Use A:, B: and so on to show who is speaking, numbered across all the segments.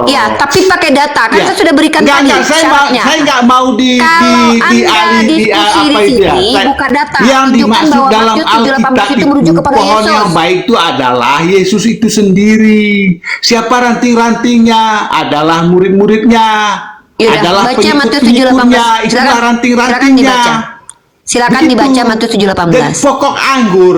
A: Ya, tapi pakai data kan
B: Ya.
A: saya sudah berikan
B: Enggak,
A: tadi
B: saya
A: syaratnya.
B: nggak mau
A: Kalau Anda diskusi
B: apa
A: di
B: itu ya.
A: sini buka data,
B: Yang
A: tunjukkan
B: dimaksud
A: bahwa
B: dalam
A: Matius
B: Alkitab
A: 7:18 itu
B: itu
A: merujuk kepada
B: pohon
A: Yesus.
B: yang baik itu adalah Yesus itu sendiri. Siapa ranting-rantingnya? Adalah murid-muridnya.
A: Yaudah,
B: Adalah
A: baca Matius
B: pengikut-pengikutnya.
A: 7:18.
B: Itulah
A: Silakan
B: ranting-rantingnya.
A: dibaca. Silakan
B: Begitu.
A: dibaca Matius
B: Dan
A: 7:18.
B: pokok anggur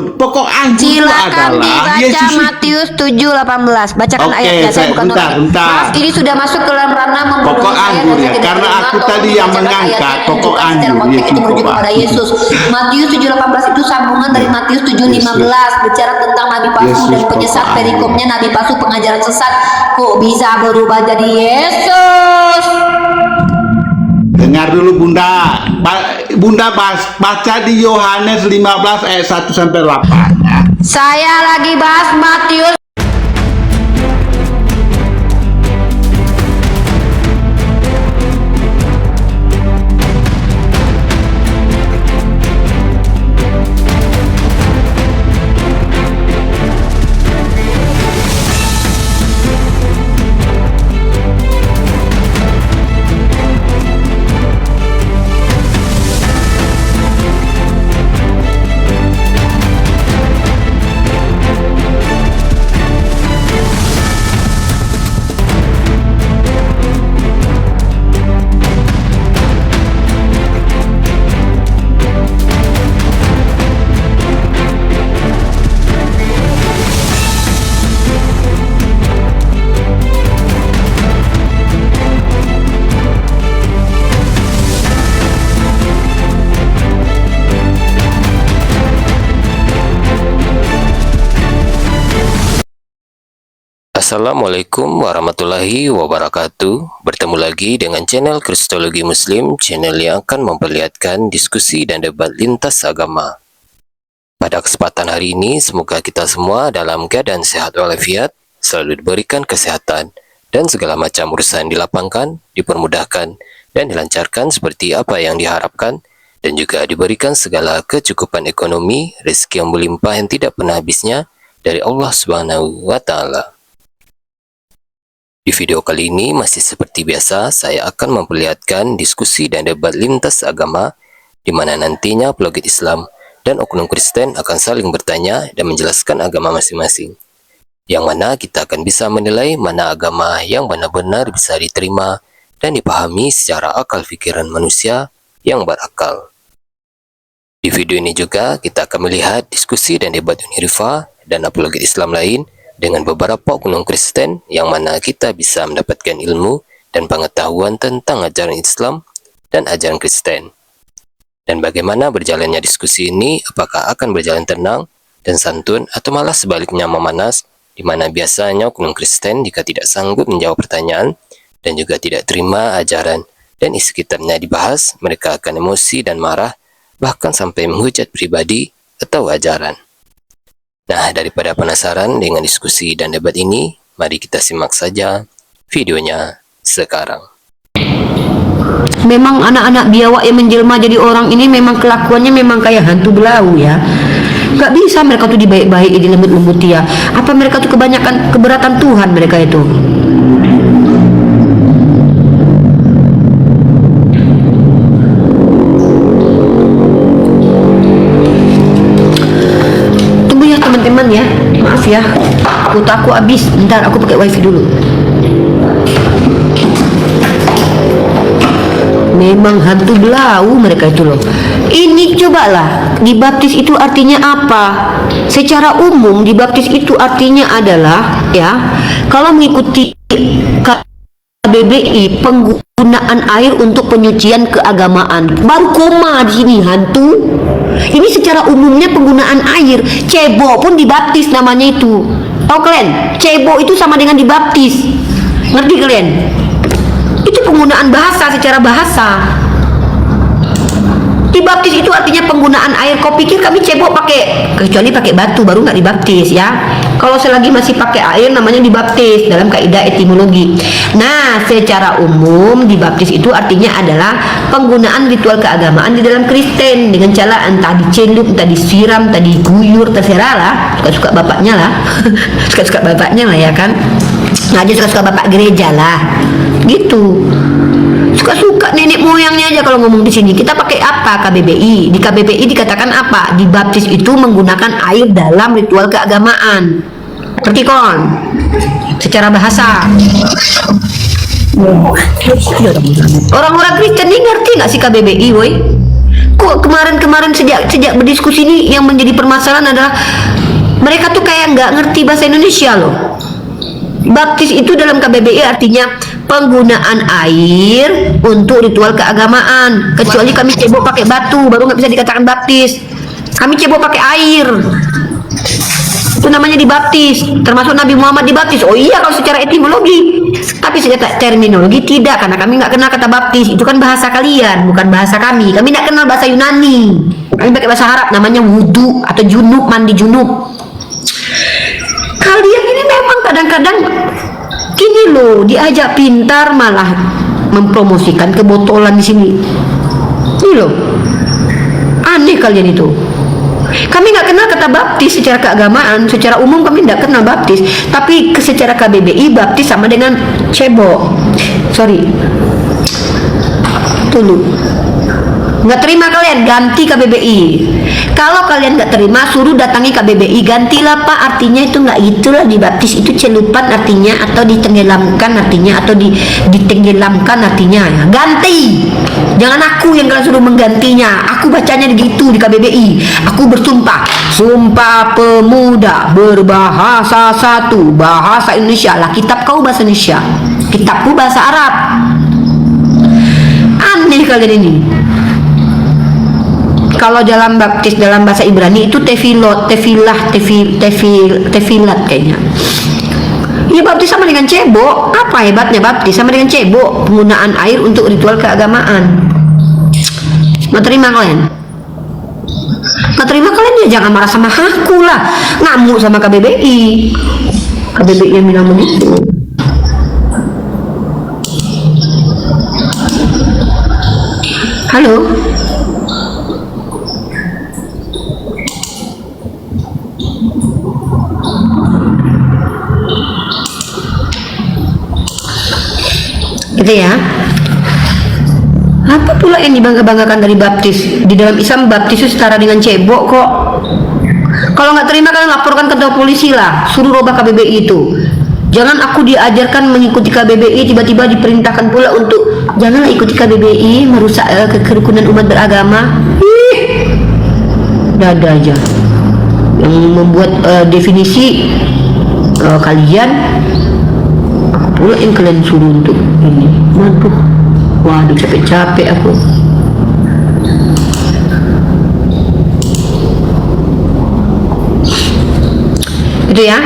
B: itu
A: Silakan
B: adalah
A: dibaca
B: Yesus itu.
A: Matius 7:18. Bacakan
B: Oke,
A: ayatnya, saya bukan
B: bentar.
A: orang. Maaf, ini sudah masuk ke dalam ranah membodohi
B: Pokok
A: saya
B: anggur
A: dan
B: ya,
A: saya tidak
B: karena
A: terima.
B: aku
A: Tolong
B: tadi yang
A: dibacakan
B: mengangkat
A: ayatnya yang
B: pokok
A: menunjukkan secara
B: anggur,
A: konteks
B: Yesus,
A: itu merujuk
B: Bapak.
A: kepada Yesus. Matius 7:18 itu sambungan dari Matius 7:15, bicara tentang nabi palsu
B: Yesus,
A: dan penyesat.
B: Bapak.
A: Perikopnya nabi palsu, pengajaran sesat. Kok bisa berubah jadi Yesus?
B: Dengar dulu Bunda. Bunda baca di Yohanes 15 ayat 1 sampai 8 ya.
A: Saya lagi bahas Matius.
C: Assalamualaikum warahmatullahi wabarakatuh. Bertemu lagi dengan channel Kristologi Muslim, channel yang akan memperlihatkan diskusi dan debat lintas agama. Pada kesempatan hari ini, semoga kita semua dalam keadaan sehat walafiat, selalu diberikan kesehatan, dan segala macam urusan dilapangkan, dipermudahkan, dan dilancarkan seperti apa yang diharapkan, dan juga diberikan segala kecukupan ekonomi, rezeki yang melimpah yang tidak pernah habisnya dari Allah Subhanahu wa Ta'ala. Di video kali ini masih seperti biasa, saya akan memperlihatkan diskusi dan debat lintas agama di mana nantinya apologet Islam dan oknum Kristen akan saling bertanya dan menjelaskan agama masing-masing. Yang mana kita akan bisa menilai mana agama yang benar-benar bisa diterima dan dipahami secara akal pikiran manusia yang berakal. Di video ini juga kita akan melihat diskusi dan debat Unirifa dan apologet Islam lain dengan beberapa oknum Kristen yang mana kita bisa mendapatkan ilmu dan pengetahuan tentang ajaran Islam dan ajaran Kristen. Dan bagaimana berjalannya diskusi ini, apakah akan berjalan tenang dan santun atau malah sebaliknya memanas, di mana biasanya oknum Kristen jika tidak sanggup menjawab pertanyaan dan juga tidak terima ajaran dan isi kitabnya dibahas, mereka akan emosi dan marah, bahkan sampai menghujat pribadi atau ajaran. Nah, daripada penasaran dengan diskusi dan debat ini, mari kita simak saja videonya sekarang.
A: Memang anak-anak biawak yang menjelma jadi orang ini memang kelakuannya memang kayak hantu belau ya. Gak bisa mereka tuh dibaik-baik, dilembut-lembuti ya. Apa mereka tuh kebanyakan keberatan Tuhan mereka itu? Teman-teman ya, maaf ya, kuota aku habis. Bentar, aku pakai wifi dulu. Memang hantu belau mereka itu loh. Ini cobalah, dibaptis itu artinya apa? Secara umum dibaptis itu artinya adalah ya, kalau mengikuti KBBI, penggunaan air untuk penyucian keagamaan. Baru koma di sini hantu. Ini secara umumnya penggunaan air. Cebo pun dibaptis namanya itu. Tahu kalian? Cebo itu sama dengan dibaptis. Ngerti kalian? Itu penggunaan bahasa secara bahasa. Dibaptis itu artinya penggunaan air. Kau pikir kami cebok pakai, kecuali pakai batu baru nggak dibaptis ya. Kalau selagi masih pakai air namanya dibaptis dalam kaidah etimologi. Nah, secara umum dibaptis itu artinya adalah penggunaan ritual keagamaan di dalam Kristen dengan cara entah dicelup, entah disiram, entah diguyur, terserah lah. Suka-suka bapaknya lah. Suka-suka bapaknya lah ya kan. ngaji suka-suka bapak gereja lah, gitu. Suka-suka nenek moyangnya aja kalau ngomong di sini. Kita pakai apa? KBBI. Di KBBI dikatakan apa? Dibaptis itu menggunakan air dalam ritual keagamaan. Ngerti kon? Secara bahasa. Orang-orang Kristen ini ngerti nggak sih KBBI, woi? Kok kemarin-kemarin sejak berdiskusi ini yang menjadi permasalahan adalah mereka tuh kayak nggak ngerti bahasa Indonesia loh. Baptis itu dalam KBBI artinya penggunaan air untuk ritual keagamaan. Kecuali kami cebok pakai batu, baru nggak bisa dikatakan baptis. Kami cebok pakai air, itu namanya dibaptis. Termasuk Nabi Muhammad dibaptis. Oh iya kalau secara etimologi, tapi secara terminologi tidak, karena kami nggak kenal kata baptis. Itu kan bahasa kalian, bukan bahasa kami. Kami nggak kenal bahasa Yunani. Kami pakai bahasa Arab, namanya wudhu atau junub, mandi junub. Kalian ini memang kadang-kadang gini loh, diajak pintar malah mempromosikan kebotolan di sini. Ini loh, aneh kalian itu. Kami nggak kenal kata baptis secara keagamaan, secara umum kami nggak kenal baptis. Tapi secara KBBI baptis sama dengan cebok. Sorry, tunggu. Nggak terima kalian, ganti KBBI. Kalau kalian nggak terima, suruh datangi KBBI, gantilah Pak. Artinya itu nggak itulah, dibaptis itu celupan artinya, atau ditenggelamkan artinya, atau ditenggelamkan artinya. Ya, ganti. Jangan aku yang kalian suruh menggantinya. Aku bacanya gitu di KBBI. Aku bersumpah, Sumpah Pemuda berbahasa satu, bahasa Indonesia lah. Kitab kau bahasa Indonesia, kitabku bahasa Arab. Aneh kalian ini. Kalau dalam baptis dalam bahasa Ibrani itu tefilat kayaknya. Ya baptis sama dengan cebok. Apa hebatnya baptis sama dengan cebok? Penggunaan air untuk ritual keagamaan. Nggak terima kalian? Nggak terima kalian ya jangan marah sama aku lah. Ngamuk sama KBBI. KBBI yang bilang begitu. Halo. Gitu ya. Apa pula yang dibangga-banggakan dari baptis? Di dalam Islam baptis itu setara dengan cebok kok. Kalau nggak terima kalian laporkan ke polisi lah, suruh robah KBBI itu. Jangan aku diajarkan mengikuti KBBI tiba-tiba diperintahkan pula untuk janganlah ikuti KBBI, merusak kerukunan umat beragama. Dada aja yang membuat definisi kalian. Pula yang kalian suruh untuk ini. Waduh capek-capek aku. Itu ya.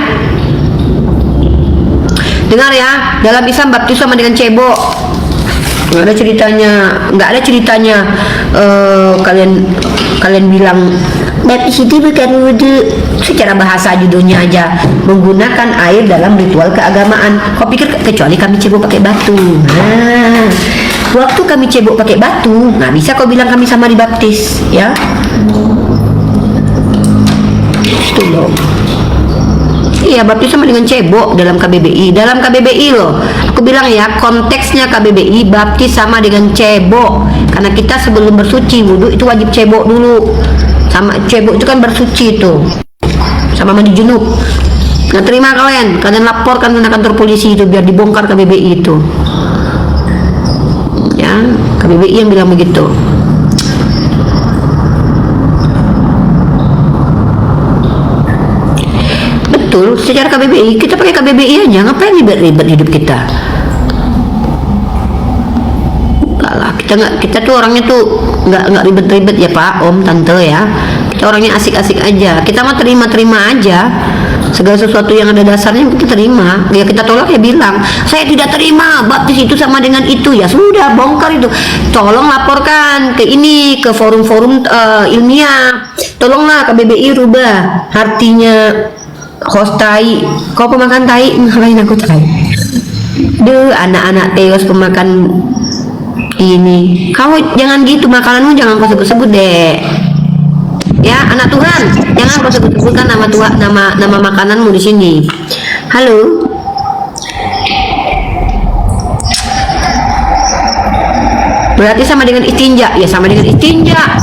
A: Dengar ya, dalam Islam baptis sama dengan cebok. Nggak ada ceritanya kalian bilang baptis itu bukan wudhu. Secara bahasa judulnya aja menggunakan air dalam ritual keagamaan. Kau pikir kecuali kami cebok pakai batu. Nah, waktu kami cebok pakai batu, nggak bisa kau bilang kami sama dibaptis, ya? Itu loh. Iya, baptis sama dengan cebok dalam KBBI. Dalam KBBI loh. Aku bilang ya, konteksnya KBBI baptis sama dengan cebok. Karena kita sebelum bersuci wudhu itu wajib cebok dulu. Sama cebok itu kan bersuci itu. Sama mandi junub. Nggak terima kalian laporkan ke kantor polisi itu biar dibongkar KBBI itu. Ya, KBBI yang bilang begitu. Betul, secara KBBI kita pakai KBBI aja, ngapain ribet-ribet hidup kita? Enggak lah, kita tuh orangnya tuh nggak ribet-ribet ya Pak, Om, Tante ya. Kita orangnya asik-asik aja. Kita mah terima-terima aja. Segala sesuatu yang ada dasarnya kita terima. Ya kita tolak ya bilang, saya tidak terima baptis itu sama dengan itu. Ya sudah, bongkar itu. Tolong laporkan ke ini, ke forum-forum ilmiah. Tolonglah KBBI rubah artinya host tai. Kau pemakan tai, ngapain aku tai? Duh, anak-anak teos pemakan ini. Kau jangan gitu, makananmu jangan kau sebut-sebut deh. Ya, anak Tuhan, jangan kau sebut-sebutkan nama Tuhan, nama makananmu di sini. Halo. Berarti sama dengan istinja. Ya sama dengan istinja.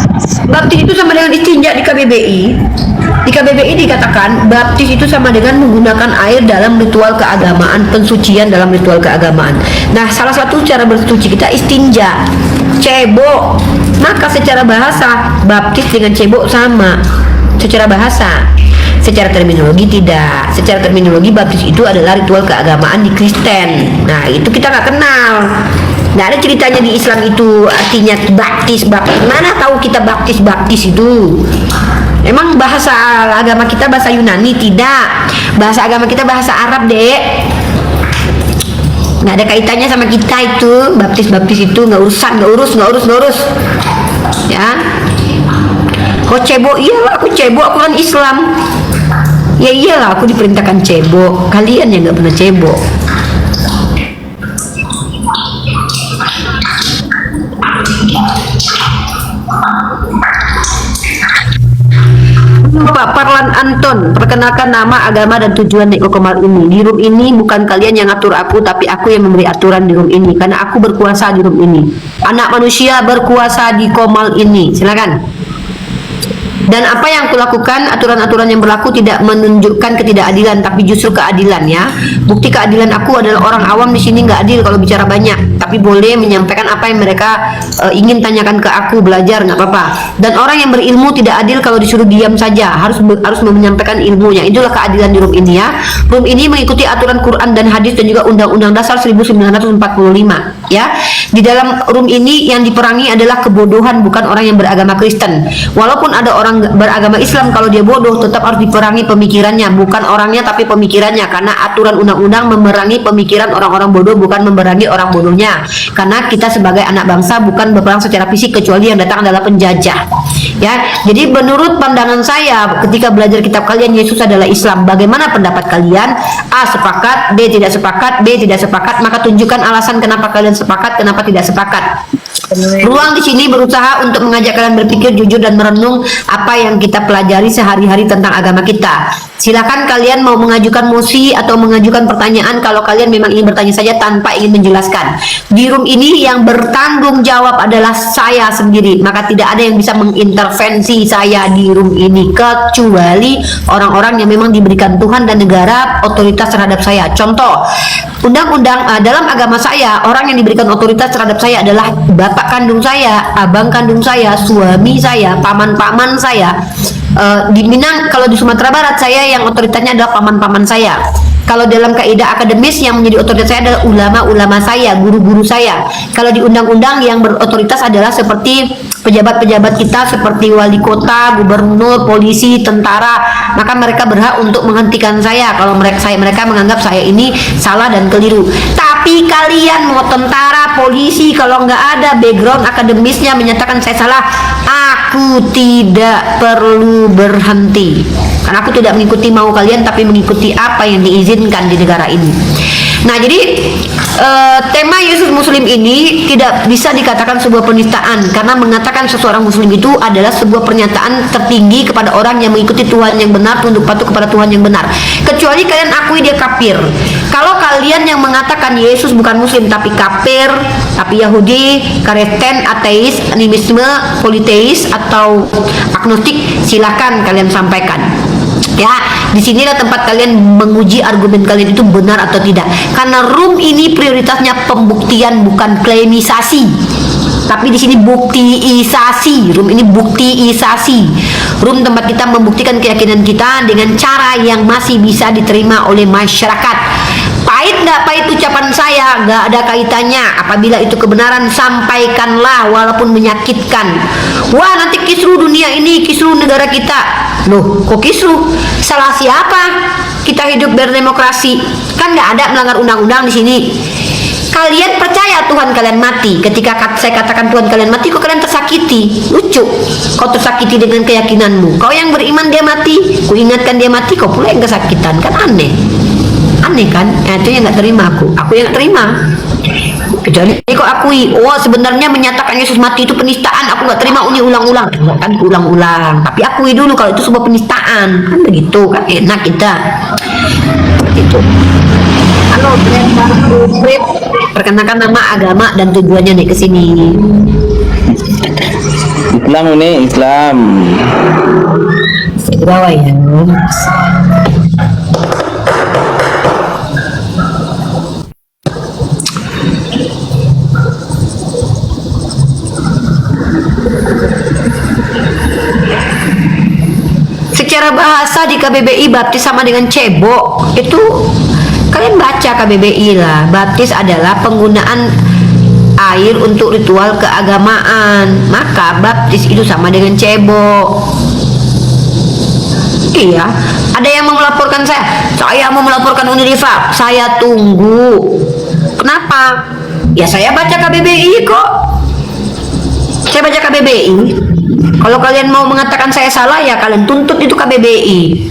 A: Baptis itu sama dengan istinja di KBBI. Di KBBI dikatakan baptis itu sama dengan menggunakan air dalam ritual keagamaan, pensucian dalam ritual keagamaan. Nah, salah satu cara bersuci kita istinja, cebok. Maka secara bahasa baptis dengan cebok sama. Secara bahasa, secara terminologi tidak. Secara terminologi baptis itu adalah ritual keagamaan di Kristen. Nah, itu kita nggak kenal. Nggak ada ceritanya di Islam itu artinya baptis. Mana tahu kita baptis itu? Emang bahasa agama kita bahasa Yunani? Tidak. Bahasa agama kita bahasa Arab, Dek. Nggak ada kaitannya sama kita itu. Baptis itu nggak urus. Ya. Kok cebok? Iyalah aku cebok, aku kan Islam. Ya iyalah aku diperintahkan cebok. Kalian yang nggak pernah cebok. Pak Parlan Anton, perkenalkan nama, agama, dan tujuan Neko Kemal ini. Di room ini bukan kalian yang ngatur aku, tapi aku yang memberi aturan di room ini. Karena aku berkuasa di room ini. Anak manusia berkuasa di Komal ini. Silakan. Dan apa yang aku lakukan, aturan-aturan yang berlaku tidak menunjukkan ketidakadilan, tapi justru keadilan ya. Bukti keadilan aku adalah orang awam di sini nggak adil kalau bicara banyak, tapi boleh menyampaikan apa yang mereka ingin tanyakan ke aku, belajar nggak apa-apa. Dan orang yang berilmu tidak adil kalau disuruh diam saja, harus menyampaikan ilmunya. Itulah keadilan di room ini ya. Room ini mengikuti aturan Quran dan hadis dan juga Undang-Undang Dasar 1945 ya. Di dalam room ini yang diperangi adalah kebodohan, bukan orang yang beragama Kristen. Walaupun ada orang beragama Islam, kalau dia bodoh tetap harus diperangi pemikirannya, bukan orangnya tapi pemikirannya, karena aturan undang-undang memerangi pemikiran orang-orang bodoh, bukan memerangi orang bodohnya. Karena kita sebagai anak bangsa bukan berperang secara fisik, kecuali yang datang adalah penjajah ya. Jadi menurut pandangan saya ketika belajar kitab kalian, Yesus adalah Islam. Bagaimana pendapat kalian? A, sepakat. B, tidak sepakat. B, tidak sepakat. Maka tunjukkan alasan kenapa kalian sepakat, kenapa tidak sepakat. Ruang di sini berusaha untuk mengajak kalian berpikir jujur dan merenung apa yang kita pelajari sehari-hari tentang agama kita. Silakan kalian mau mengajukan mosi atau mengajukan pertanyaan kalau kalian memang ingin bertanya saja tanpa ingin menjelaskan. Di room ini yang bertanggung jawab adalah saya sendiri, maka tidak ada yang bisa mengintervensi saya di room ini kecuali orang-orang yang memang diberikan Tuhan dan negara otoritas terhadap saya. Contoh, undang-undang dalam agama saya, orang yang diberikan otoritas terhadap saya adalah bapak kandung saya, abang kandung saya, suami saya, paman-paman saya. Di Minang, kalau di Sumatera Barat, saya yang otoritasnya adalah paman-paman saya. Kalau dalam kaidah akademis yang menjadi otoritas saya adalah ulama-ulama saya, guru-guru saya. Kalau di undang-undang yang berotoritas adalah seperti pejabat-pejabat kita seperti wali kota, gubernur, polisi, tentara. Maka mereka berhak untuk menghentikan saya kalau mereka menganggap saya ini salah dan keliru. Tapi kalian mau tentara, polisi, kalau nggak ada background akademisnya menyatakan saya salah, aku tidak perlu berhenti. Karena aku tidak mengikuti mau kalian, tapi mengikuti apa yang diizinkan di negara ini. Nah, jadi tema Yesus Muslim ini tidak bisa dikatakan sebuah penistaan, karena mengatakan seseorang Muslim itu adalah sebuah pernyataan tertinggi kepada orang yang mengikuti Tuhan yang benar, tunduk patuh kepada Tuhan yang benar. Kecuali kalian akui dia kafir. Kalau kalian yang mengatakan Yesus bukan Muslim tapi kafir, tapi Yahudi, Kristen, ateis, animisme, politeis atau agnostik, silakan kalian sampaikan. Ya, disinilah tempat kalian menguji argumen kalian itu benar atau tidak. Karena room ini prioritasnya pembuktian, bukan klaimisasi. Tapi di sini buktiisasi. Room ini buktiisasi. Room tempat kita membuktikan keyakinan kita dengan cara yang masih bisa diterima oleh masyarakat. Pahit nggak pahit ucapan saya, nggak ada kaitannya. Apabila itu kebenaran, sampaikanlah walaupun menyakitkan. Wah, nanti kisruh dunia ini, kisruh negara kita. Loh, kok kisruh? Salah siapa? Kita hidup berdemokrasi, kan nggak ada melanggar undang-undang di sini. Kalian percaya Tuhan kalian mati. Ketika saya katakan Tuhan kalian mati, kok kalian tersakiti? Lucu. Kau tersakiti dengan keyakinanmu. Kau yang beriman dia mati, ku ingatkan dia mati, kau pula yang kesakitan. Kan aneh. Aneh kan? Itu yang nggak terima aku yang nggak terima. Kecuali kau akui, oh sebenarnya menyatakan Yesus mati itu penistaan, aku nggak terima, ini ulang-ulang. Kan ulang-ulang, tapi akui dulu kalau itu sebuah penistaan, kan begitu, kan enak kita. Itu. Halo, perkenalkan nama, agama, dan tujuannya nih ke sini.
D: Islam ini Islam.
A: Segera ya. Secara bahasa di KBBI baptis sama dengan cebok. Itu kalian baca KBBI lah. Baptis adalah penggunaan air untuk ritual keagamaan. Maka baptis itu sama dengan cebok. Iya, ada yang mau melaporkan saya mau melaporkan Unirifa, saya tunggu. Kenapa? Ya saya baca KBBI kok. Saya baca KBBI. Kalau kalian mau mengatakan saya salah, ya kalian tuntut itu KBBI.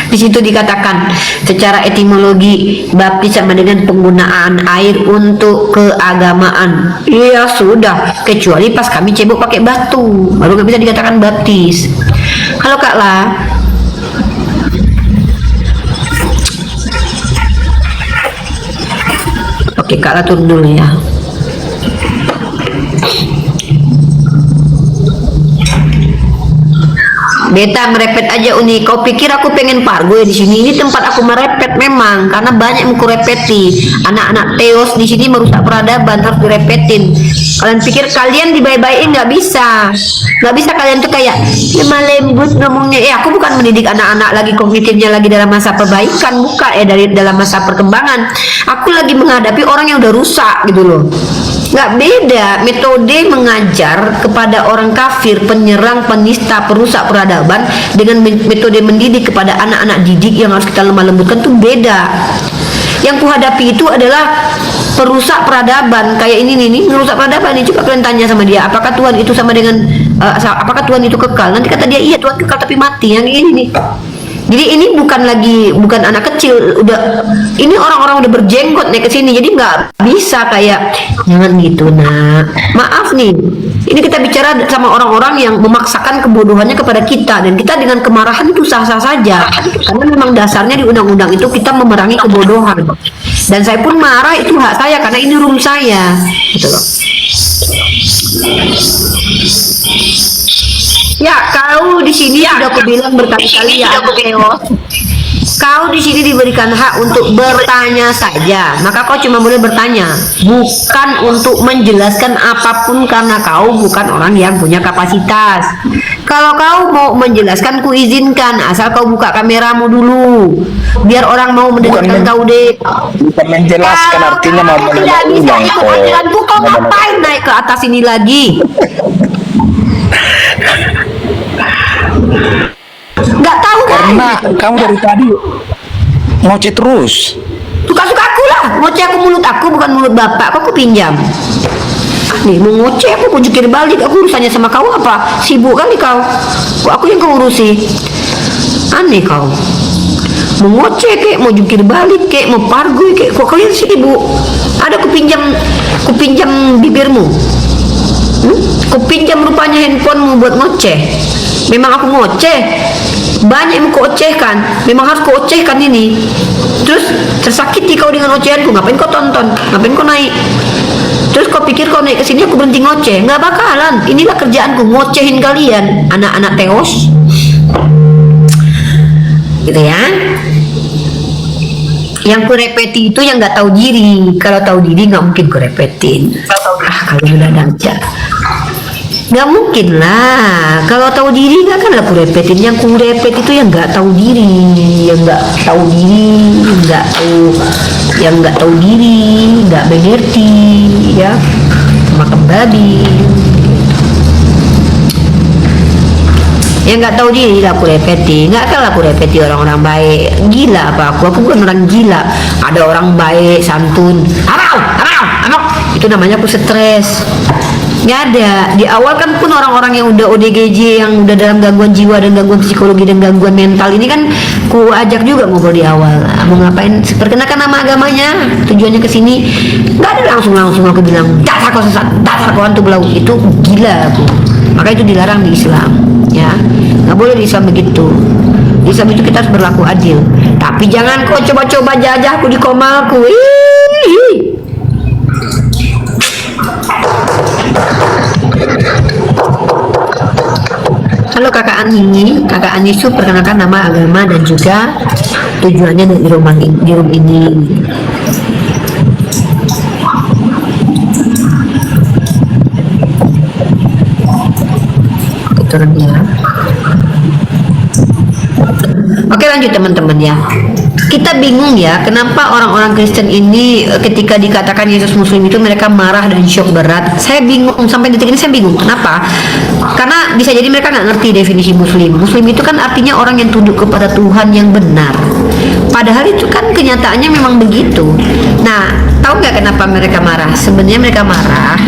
A: Di situ dikatakan secara etimologi baptis sama dengan penggunaan air untuk keagamaan. Iya sudah, kecuali pas kami cebok pakai batu, baru nggak bisa dikatakan baptis. Halo Kak La. Oke Kak La turun dulu ya. Beta merepet aja Uni. Kau pikir aku pengen pargo ya di sini? Ini tempat aku merepet memang, karena banyak yang ku repeti. Anak-anak teos di sini merusak peradaban, harus direpetin. Kalian pikir kalian dibaik-baikin? Nggak bisa. Nggak bisa kalian tuh kayak lemah lembut ngomongnya. Aku bukan mendidik anak-anak lagi, kognitifnya lagi dalam masa perbaikan, bukan dari dalam masa perkembangan. Aku lagi menghadapi orang yang udah rusak gitu loh. Nggak beda metode mengajar kepada orang kafir, penyerang, penista, perusak peradaban dengan metode mendidik kepada anak-anak didik yang harus kita lemah lembutkan tuh beda. Yang kuhadapi itu adalah perusak peradaban kayak ini nih merusak peradaban ini. Coba kalian tanya sama dia, apakah Tuhan itu sama dengan apakah Tuhan itu kekal? Nanti kata dia iya Tuhan kekal tapi mati. Yang ini nih. Jadi ini bukan anak kecil, ini orang-orang udah berjenggot nih ke sini. Jadi nggak bisa kayak jangan gitu nak. Maaf nih, ini kita bicara sama orang-orang yang memaksakan kebodohannya kepada kita, dan kita dengan kemarahan itu sah-sah saja. Karena memang dasarnya di undang-undang itu kita memerangi kebodohan. Dan saya pun marah, itu hak saya karena ini room saya, gitu loh. Ya, kau di sini sudah aku bilang berkali-kali ya, kau di sini diberikan hak untuk bertanya saja. Maka kau cuma boleh bertanya, bukan untuk menjelaskan apapun karena kau bukan orang yang punya kapasitas. Kalau kau mau menjelaskan, ku izinkan, asal kau buka kameramu dulu, biar orang mau mendengarkan kau deh.
D: Bukan menjelaskan, artinya mau
A: tidak bisa itu ajaranku, kau ngapain naik ke atas ini lagi? Nggak tahu kan?
D: Karena kamu dari tadi ngoceh terus.
A: Suka-suka aku lah, ngoceh aku mulut aku bukan mulut bapak. Kok aku pinjam? Nih mau ngoceh aku mau jukir balik. Aku urusannya sama kau apa? Sibuk kali kau. Kok aku yang kau urusi? Aneh kau. Mau ngoceh kek, mau jukir balik kek, mau pargoy kek. Kok kalian sibuk? Ada kupinjam bibirmu. Kupinjam rupanya handphonemu buat ngoceh. Memang aku ngoceh, banyak yang kau ocehkan, memang harus kau ocehkan ini. Terus tersakiti kau dengan ocehanku, ngapain kau tonton, ngapain kau naik? Terus kau pikir kau naik ke sini aku berhenti ngoceh? Nggak bakalan, inilah kerjaanku, ngocehin kalian, anak-anak teos. Gitu ya. Yang ku repeti itu yang nggak tahu diri. Kalau tahu diri nggak mungkin ku repetin. Kalau udah aja. Nggak mungkin lah, kalau tahu diri nggak kan aku repetin. Yang ku repet itu yang nggak tahu diri, yang nggak tahu diri, yang nggak tahu diri, nggak mengerti, ya, makan babi. Yang nggak tahu diri lah aku repeti, nggak akan lah aku repeti orang-orang baik. Gila apa aku bukan orang gila. Ada orang baik, santun, amau, itu namanya aku stres. Nggak ada. Di awal kan pun orang-orang yang udah ODGJ, yang udah dalam gangguan jiwa dan gangguan psikologi dan gangguan mental ini kan ku ajak juga ngobrol di awal. Nah, mau ngapain? Perkenalkan nama agamanya, tujuannya ke sini. Nggak ada langsung aku bilang dasar kau sesat, dasar kau hantu belau. Itu gila aku. Maka itu dilarang di Islam, ya. Nggak boleh di Islam begitu. Di Islam itu kita harus berlaku adil. Tapi jangan kau coba-coba jajah aku di komalku. Ih. Halo kakak Ani Yusuf, perkenalkan nama agama dan juga tujuannya di room ini. Turun ya. Oke, lanjut teman-teman ya. Kita bingung ya, kenapa orang-orang Kristen ini ketika dikatakan Yesus Muslim itu mereka marah dan shock berat. Saya bingung, sampai detik ini saya bingung. Kenapa? Karena bisa jadi mereka nggak ngerti definisi Muslim. Muslim itu kan artinya orang yang tunduk kepada Tuhan yang benar. Padahal itu kan kenyataannya memang begitu. Nah, tahu nggak kenapa mereka marah? Sebenarnya mereka marah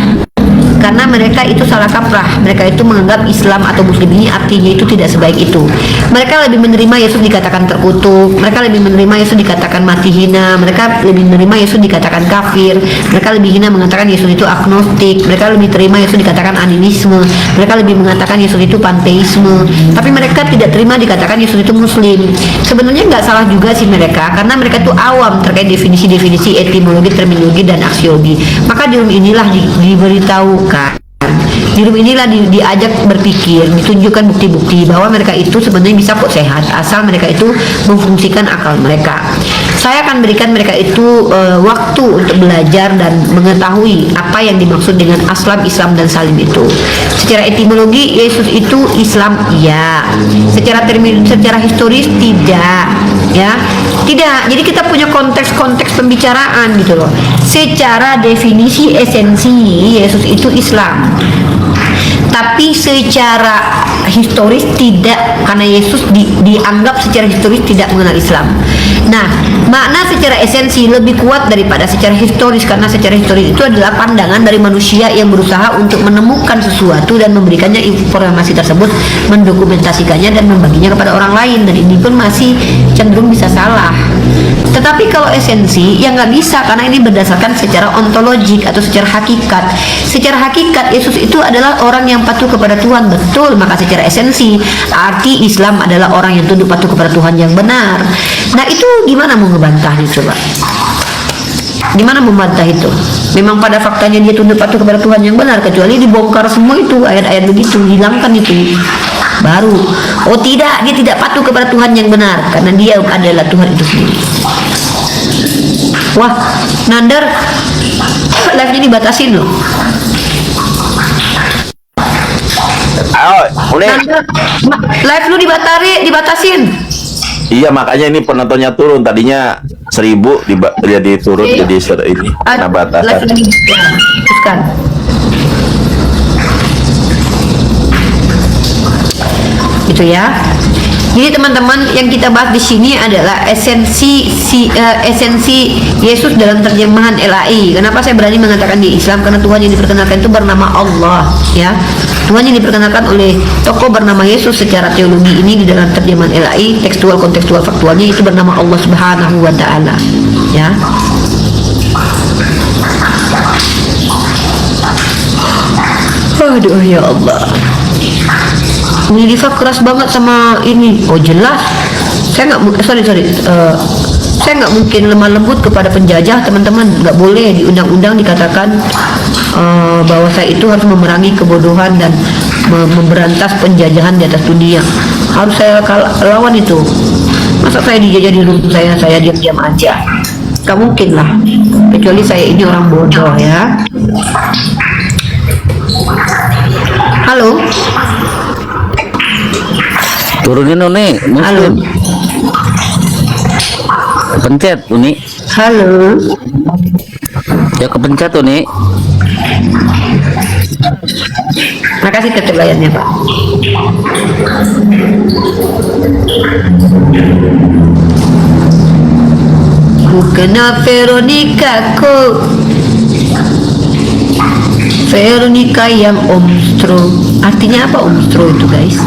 A: karena mereka itu salah kaprah. Mereka itu menganggap Islam atau Muslim ini artinya itu tidak sebaik itu. Mereka lebih menerima Yesus dikatakan terkutuk, mereka lebih menerima Yesus dikatakan mati hina, mereka lebih menerima Yesus dikatakan kafir, mereka lebih hina mengatakan Yesus itu agnostik, mereka lebih terima Yesus dikatakan animisme, mereka lebih mengatakan Yesus itu panteisme. Tapi mereka tidak terima dikatakan Yesus itu Muslim. Sebenarnya nggak salah juga sih mereka, karena mereka itu awam terkait definisi-definisi etimologi, terminologi, dan aksiologi. Maka di room inilah diberitahu. Di room inilah diajak berpikir, ditunjukkan bukti-bukti bahwa mereka itu sebenarnya bisa kok sehat asal mereka itu memfungsikan akal mereka. Saya akan berikan mereka itu waktu untuk belajar dan mengetahui apa yang dimaksud dengan aslam, Islam, dan salim itu. Secara etimologi Yesus itu Islam, iya. Secara historis tidak, ya. Tidak. Jadi kita punya konteks-konteks pembicaraan gitu loh. Secara definisi esensi Yesus itu Islam. Tapi secara historis tidak, karena Yesus dianggap secara historis tidak mengenal Islam. Nah, makna secara esensi lebih kuat daripada secara historis, karena secara historis itu adalah pandangan dari manusia yang berusaha untuk menemukan sesuatu dan memberikannya informasi tersebut, mendokumentasikannya dan membaginya kepada orang lain, dan ini pun masih cenderung bisa salah. Tetapi kalau esensi ya nggak bisa, karena ini berdasarkan secara ontologik atau secara hakikat. Secara hakikat Yesus itu adalah orang yang patuh kepada Tuhan, betul. Maka secara esensi arti Islam adalah orang yang tunduk patuh kepada Tuhan yang benar. Nah itu gimana mau ngebantahnya coba? Gimana membantah itu? Memang pada faktanya dia tunduk patuh kepada Tuhan yang benar, kecuali dibongkar semua itu ayat-ayat begitu, hilangkan itu. Baru, oh tidak, dia tidak patuh kepada Tuhan yang benar karena dia adalah Tuhan itu sendiri. Wah, Nandar, live-nya dibatasin loh.
E: Ayo,
A: Nandar, live lu dibatasin.
E: Iya, makanya ini penontonnya turun. Tadinya 1000 jadi turun jadi ini kena batasan.
A: Teruskan. Gitu ya. Jadi teman-teman, yang kita bahas di sini adalah esensi Yesus dalam terjemahan LAI. Kenapa saya berani mengatakan di Islam? Karena Tuhan yang diperkenalkan itu bernama Allah, ya. Tuhan yang diperkenalkan oleh tokoh bernama Yesus secara teologi ini di dalam terjemahan LAI, tekstual, kontekstual, faktualnya itu bernama Allah Subhanahu wa taala, ya. Aduh ya Allah. Ini Diva keras banget sama ini. Oh jelas. Saya nggak saya nggak mungkin lemah lembut kepada penjajah, teman-teman. Nggak boleh, di undang-undang dikatakan bahwa saya itu harus memerangi kebodohan dan memberantas penjajahan di atas dunia. Harus saya lawan itu. Masa saya dijajah di rumah saya diam-diam aja? Gak mungkin lah. Kecuali saya ini orang bodoh, ya. Halo.
D: Turunin Uni, Muslim. Pencet Uni.
A: Halo.
D: Ya kepencet Uni.
A: Makasih tetap layarnya Pak. Ku kenal Veronica ku suka yang omstro. Artinya apa omstro itu guys?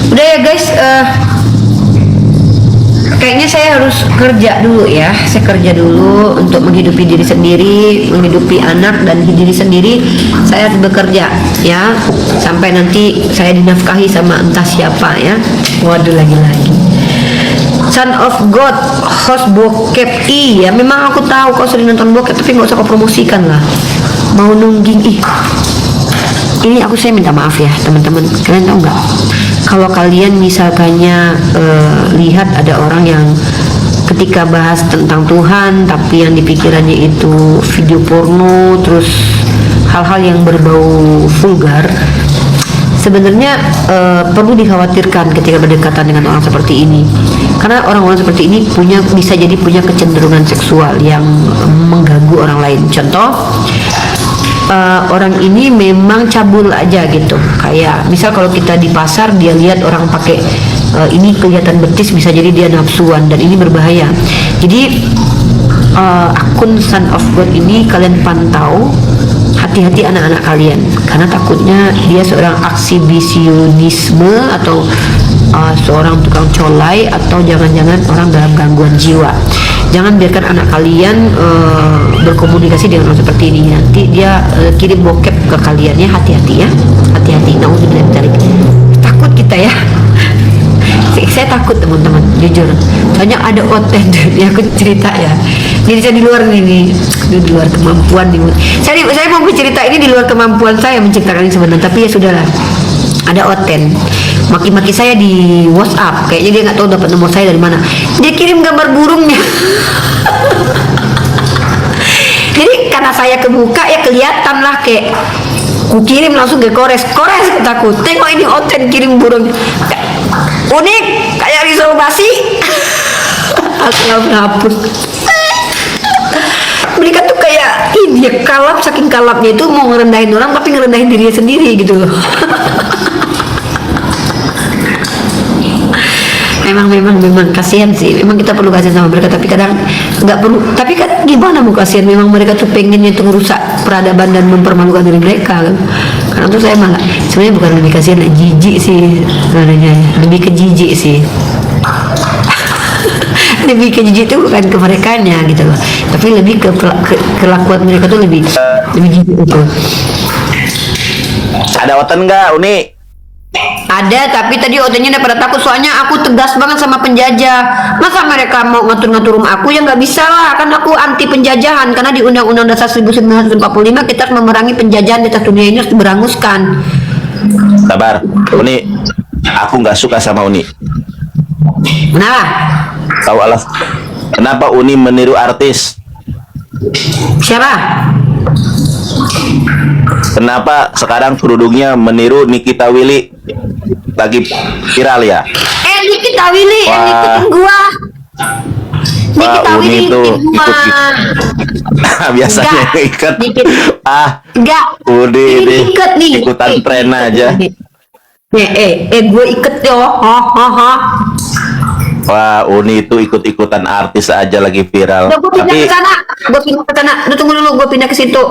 A: Udah ya guys, kayaknya saya harus kerja dulu ya. Saya kerja dulu untuk menghidupi diri sendiri, menghidupi anak dan diri sendiri. Saya harus bekerja ya, sampai nanti saya dinafkahi sama entah siapa ya. Waduh, lagi-lagi Son of God host bokep. Iya, memang aku tahu kau sering nonton bokep, tapi nggak usah kau promosikan lah. Mau nungging ini saya minta maaf ya teman-teman. Kalian tahu nggak, kalau kalian misalkannya lihat ada orang yang ketika bahas tentang Tuhan tapi yang dipikirannya itu video porno, terus hal-hal yang berbau vulgar, sebenarnya perlu dikhawatirkan ketika berdekatan dengan orang seperti ini, karena orang-orang seperti ini bisa jadi punya kecenderungan seksual yang mengganggu orang lain. Contoh, orang ini memang cabul aja gitu, kayak misal kalau kita di pasar dia lihat orang pakai ini kelihatan betis, bisa jadi dia nafsuan dan ini berbahaya. Jadi akun Son of God ini kalian pantau, hati-hati anak-anak kalian, karena takutnya dia seorang aksibisionisme atau seorang tukang colai, atau jangan-jangan orang dalam gangguan jiwa. Jangan biarkan anak kalian berkomunikasi dengan orang seperti ini. Nanti dia kirim bokep ke kalian ya, hati-hati ya, hati-hati. Nauzubillah min dzalik. Takut kita ya. Saya takut teman-teman, jujur. Soalnya ada oten dia aku cerita ya. Jadi saya di luar ini, di luar kemampuan nih. Saya mau bercerita ini di luar kemampuan saya menceritakan ini sebenarnya, tapi ya sudahlah. Ada oten maki-maki saya di WhatsApp, kayaknya dia nggak tahu dapat nomor saya dari mana. Dia kirim gambar burungnya. Jadi karena saya kebuka ya kelihatan lah, kayak ku kirim langsung ke kores ketaku. Tengok ini oten kirim burung. Unik kayak risol basi. Aku hapus. Mereka tuh kayak ini ya, kalap, saking kalapnya itu mau ngerendahin orang tapi ngerendahin dirinya sendiri gitu loh. memang kasihan sih, memang kita perlu kasihan sama mereka, tapi kadang nggak perlu. Tapi kan gimana mau kasihan, memang mereka tuh pengennya tuh merusak peradaban dan mempermalukan diri mereka kan. Karena tuh saya malah sebenarnya bukan lebih kasihan, jijik sih sebenarnya, lebih ke jijik sih. Lebih ke jijik itu bukan ke merekanya gitu loh, tapi lebih ke kelakuan mereka tuh lebih jijik itu.
E: Ada oten nggak, Uni?
A: Ada, tapi tadi otennya udah pada takut, soalnya aku tegas banget sama penjajah. Masa mereka mau ngatur-ngatur rumah aku? Ya nggak bisa lah, kan aku anti penjajahan, karena di Undang-Undang Dasar 1945 kita harus memerangi penjajahan di atas dunia ini, harus beranguskan.
E: Sabar, Uni. Aku nggak suka sama Uni.
A: Kenapa?
E: Tahu alas? Kenapa Uni meniru artis?
A: Siapa?
E: Kenapa sekarang kerudungnya meniru Nikita Willy? Lagi viral ya?
A: Nikita Willy,
E: Wah.
A: ngikutin gua. Nikita
E: Uni
A: Willy
E: itu
A: ngikutin gua.
E: biasanya
A: Enggak.
E: ikat.
A: Dikit. Enggak.
E: Uni
A: Ini
E: nih
A: ikat nih.
E: ikutan tren aja.
A: Gue iket yo.
E: Wah, Uni itu ikut-ikutan artis aja lagi viral.
A: Udah, gue pindah ke sana. Udah, tunggu dulu, gue pindah ke situ.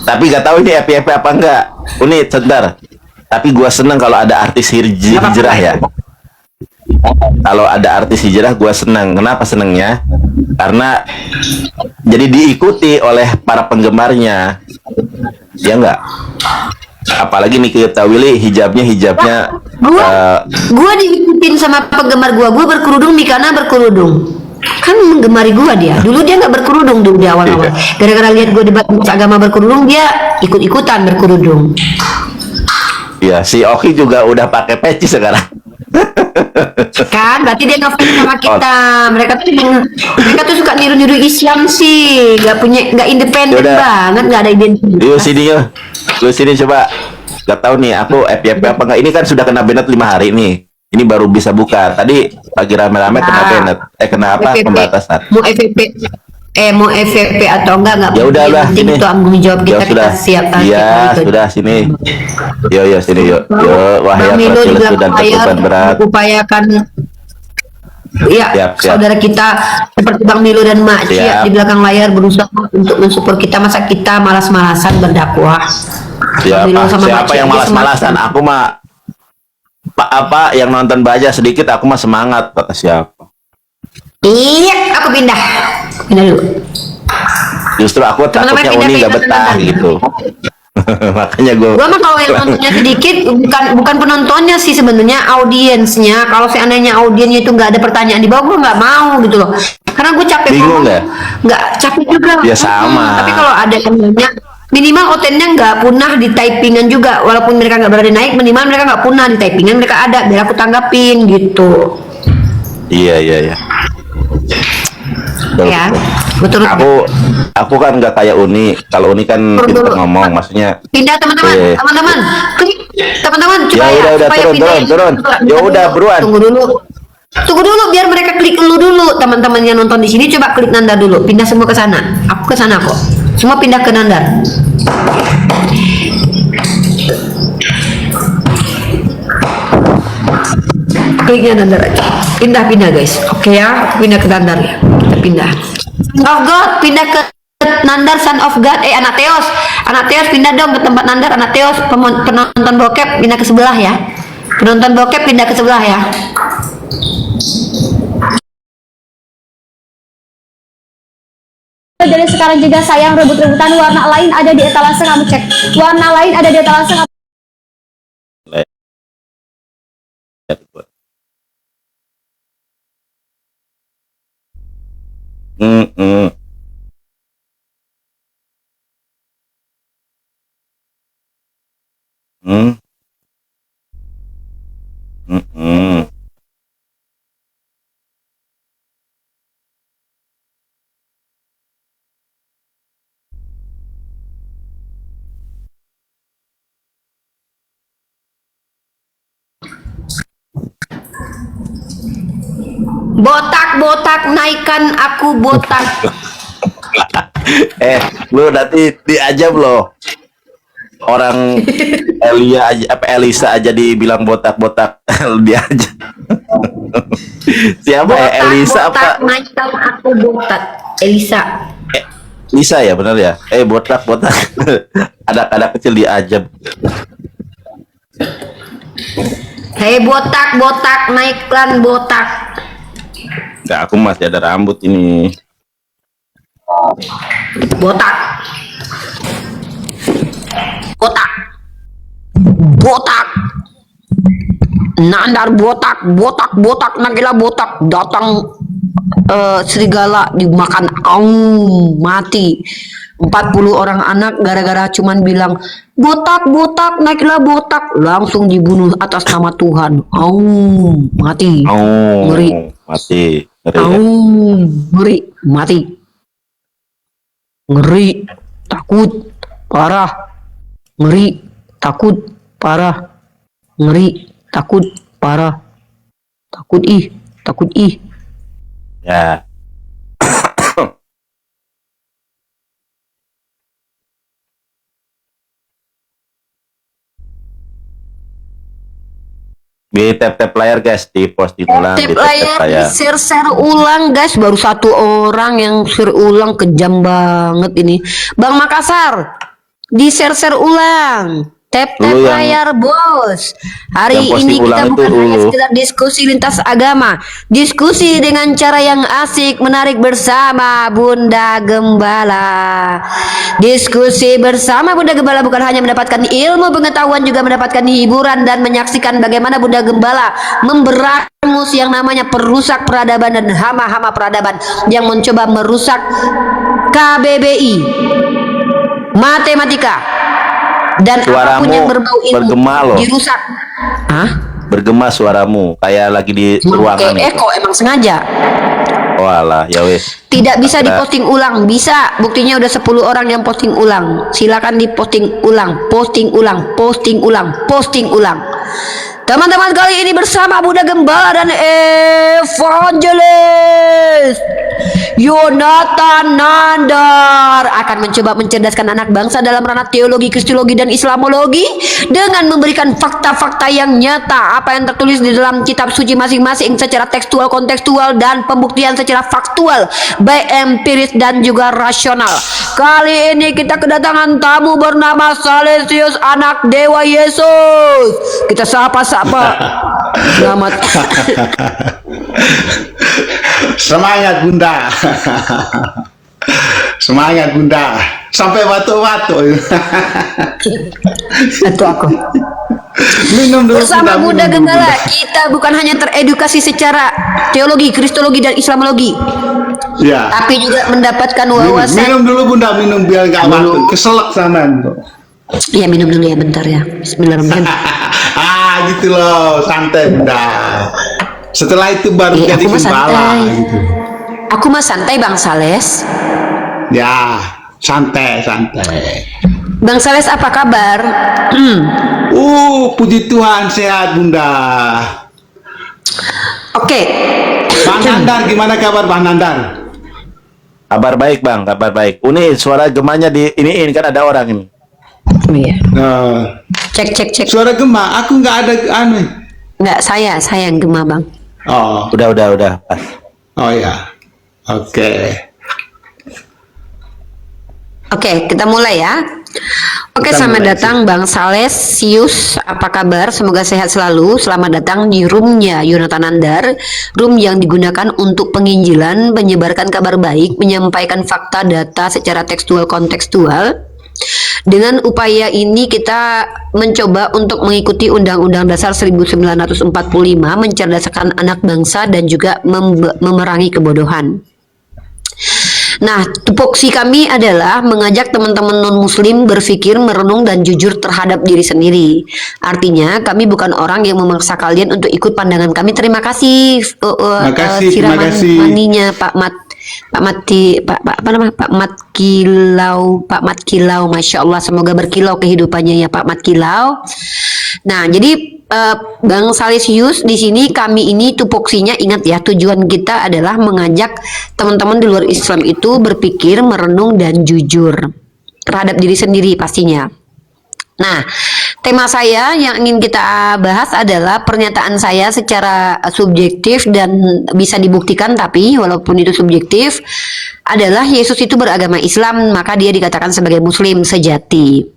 E: Tapi nggak tahu ini FYP apa enggak. Uni, sebentar. Tapi gua seneng kalau ada artis hijrah ya. Kalau ada artis hijrah gua seneng. Kenapa senengnya? Karena jadi diikuti oleh para penggemarnya. Ya enggak? Apalagi Nikita Willy hijabnya
A: Gua diikutin sama penggemar gua berkerudung, Mikana berkerudung. Kan menggemari gua dia. Dulu dia nggak berkerudung dulu di awal-awal. Gara-gara lihat gua debat agama berkerudung, dia ikut-ikutan berkerudung.
E: Ya, si Oki juga udah pakai peci sekarang.
A: Kan berarti dia ngefans sama kita. Mereka tuh suka niru-niru Islam sih, nggak independen
E: Yaudah.
A: banget, nggak ada identitas.
E: Yuk sini yuk. Lu sini coba. Gak tahu nih aku FYP apa enggak. Ini kan sudah kena banned 5 hari nih. Ini baru bisa buka. Tadi lagi rame-rame kena banned. Kena apa?
A: FVP.
E: Pembatasan.
A: Mau FVP atau enggak
E: Ya udah lah,
A: penting
E: sini.
A: itu tanggung jawab
E: Ya
A: kita,
E: sudah.
A: siap.
E: Iya, sudah sini. Yo sini yuk. Yo wahai
A: Bang
E: yang
A: Milo
E: telah
A: juga
E: lesu dan terbeban berat.
A: upayakan Iya,
E: Siap, siap.
A: saudara kita seperti Bang Milo dan Mak
E: Siap.
A: Cia di belakang layar berusaha untuk mensupport kita, masa kita malas-malasan berdakwah. Bang Milo sama Mak
E: Siapa
A: Cia
E: yang
A: aja
E: malas-malasan?
A: semangat.
E: Aku mah apa yang nonton baja sedikit, aku mah semangat, kata siapa?
A: Iya, aku pindah. Pindah dulu.
E: Justru aku
A: Teman-teman
E: takutnya Uni
A: pindah-pindah,
E: gak betah
A: teman-teman.
E: gitu. Makanya gue
A: Gua mah kalau yang nontonnya sedikit bukan penontonnya sih sebenarnya, audiensnya. Kalau seandainya audiensnya itu nggak ada pertanyaan di bawah, gua nggak mau gitu loh. Karena gue capek
E: Bingung
A: ngomong.
E: nggak?
A: Nggak capek juga.
E: Ya, sama.
A: Tapi kalau ada yang nanya, minimal kontennya nggak punah di typingan juga. Walaupun mereka nggak berani naik, minimal mereka nggak punah di typingan, mereka ada biar aku tanggapin gitu.
E: iya. Betul,
A: Ya,
E: betul.
A: betul.
E: Aku kan nggak kayak Uni. Kalau Uni kan
A: Turun
E: pintar
A: dulu.
E: ngomong, maksudnya.
A: Pindah teman-teman,
E: Iya.
A: teman-teman, klik teman-teman
E: Ya
A: supaya
E: udah,
A: supaya
E: turun.
A: pindahin.
E: Ya udah, buruan.
A: Tunggu dulu biar mereka klik dulu teman-teman yang nonton di sini, coba klik Nandar dulu, pindah semua ke sana. Aku ke sana kok, semua pindah ke Nandar. Kliknya Nandar aja, pindah guys, oke ya, aku pindah ke Nandar ya, kita pindah. Son of God, pindah ke Nandar, Son of God. Anak Teos pindah dong ke tempat Nandar. Anak Teos, penonton bokep pindah ke sebelah ya. Penonton bokep pindah ke sebelah ya.
F: Jadi sekarang juga sayang rebut-rebutan warna lain ada di etalase, kamu cek. Warna lain ada di etalase, kamu
E: Hmm. Hmm. Hmm.
A: Botak naikkan aku botak.
E: Lu nanti diajab loh. Orang Elisa aja dibilang botak-botak. Dia aja. Siapa ya? Elisa
A: Botak
E: apa?
A: naikkan aku botak. Elisa.
E: Lisa ya, benar ya? Botak-botak. Anak-anak kecil diajab.
A: Hei botak naikkan botak.
E: Nggak, aku masih ada rambut ini.
A: Botak. Nandar botak, Nagila botak, datang serigala dimakan, mati. 40 orang anak gara-gara cuman bilang botak, naiklah botak, langsung dibunuh atas nama Tuhan. Mati. Ngeri.
E: Mati. Ngeri, ya?
A: Ngeri, mati. Ngeri, takut, parah. Ngeri, takut, parah. Ngeri, takut, parah. Takut ih.
E: Ya. Di tap layar guys, di posting ulang di
A: Tap
E: tap
A: layar,
E: layar.
A: share ulang guys. Baru 1 orang yang share ulang, kejam banget ini. Bang Makassar, di share ulang. Tap
E: Lu yang-
A: layar bos. Hari
E: yang posting
A: ini kita
E: ulang itu
A: bukan hanya
E: lu.
A: sekedar diskusi lintas agama, diskusi dengan cara yang asik, menarik bersama Bunda Gembala. Diskusi bersama Bunda Gembala bukan hanya mendapatkan ilmu pengetahuan, juga mendapatkan hiburan dan menyaksikan bagaimana Bunda Gembala memberangus yang namanya perusak peradaban dan hama-hama peradaban yang mencoba merusak KBBI, matematika, dan
E: Suaramu
A: apapun yang berbau ilmu
E: bergema loh.
A: dirusak. Hah?
E: Bergema suaramu kayak lagi di ruangan
A: Kayak
E: itu.
A: eko emang sengaja.
E: Walah, ya wes.
A: Tidak bisa
E: Ada.
A: diposting ulang. Bisa, buktinya udah 10 orang yang posting ulang. Silakan diposting ulang, posting ulang. Teman-teman, kali ini bersama Bunda Gembala dan Evangelis. Yonatan Nandar akan mencoba mencerdaskan anak bangsa dalam ranah teologi, kristologi, dan islamologi dengan memberikan fakta-fakta yang nyata apa yang tertulis di dalam kitab suci masing-masing secara tekstual, kontekstual, dan pembuktian secara faktual, baik empiris dan juga rasional. Kali ini kita kedatangan tamu bernama Salesius, anak Dewa Yesus. Kita sapa-sapa. Selamat.
B: Semangat Bunda. Semangat Bunda. Sampai batuk-batuk.
A: Itu aku.
B: Minum dulu
A: Bersama Bunda
B: minum dulu,
A: Genggala, kita bukan hanya teredukasi secara teologi, kristologi, dan islamologi,
B: Ya.
A: tapi juga mendapatkan
B: Minum
A: wawasan.
B: dulu Bunda, minum biar gak batuk. Keselak sana.
A: Iya, minum dulu ya bentar ya. Bismillahirrahmanirrahim.
B: Gitu loh, santai Bunda. Setelah itu baru jadi
A: Aku mah
B: gembala
A: santai.
B: gitu.
A: Aku mah santai Bang Sales.
B: Ya, santai.
A: Bang Sales apa kabar?
B: Puji Tuhan sehat Bunda.
A: Oke.
B: Bang Nandar, gimana kabar Bang Nandar?
E: Kabar baik bang, kabar baik. Ini suara gemanya di ini kan ada orang ini.
A: Oh, iya.
B: Cek.
A: Cek.
B: Suara gema, aku nggak ada anu.
A: Enggak, saya yang gema Bang.
B: Oh,
E: Udah pas.
B: oh ya. Oke.
A: Oke, kita mulai ya. Oke,
B: Kita
A: selamat
B: mulai,
A: datang Bang Salesius. Apa kabar? Semoga sehat selalu. Selamat datang di roomnya Yonatan Nandar, room yang digunakan untuk penginjilan, menyebarkan kabar baik, menyampaikan fakta data secara tekstual kontekstual. Dengan upaya ini kita mencoba untuk mengikuti Undang-Undang Dasar 1945, mencerdaskan anak bangsa dan juga memerangi kebodohan. Nah, tupoksi kami adalah mengajak teman-teman non-muslim berpikir, merenung, dan jujur terhadap diri sendiri. Artinya, kami bukan orang yang memaksa kalian untuk ikut pandangan kami. Terima kasih,
B: Terima kasih.
A: maninya Pak Mat Kilau, Masya Allah, semoga berkilau kehidupannya ya Pak Mat Kilau. Nah, jadi Bang Salesius, di sini kami ini tupoksinya, ingat ya, tujuan kita adalah mengajak teman-teman di luar Islam itu berpikir, merenung, dan jujur terhadap diri sendiri pastinya. Nah, tema saya yang ingin kita bahas adalah pernyataan saya secara subjektif dan bisa dibuktikan, tapi walaupun itu subjektif, adalah Yesus itu beragama Islam, maka dia dikatakan sebagai Muslim sejati.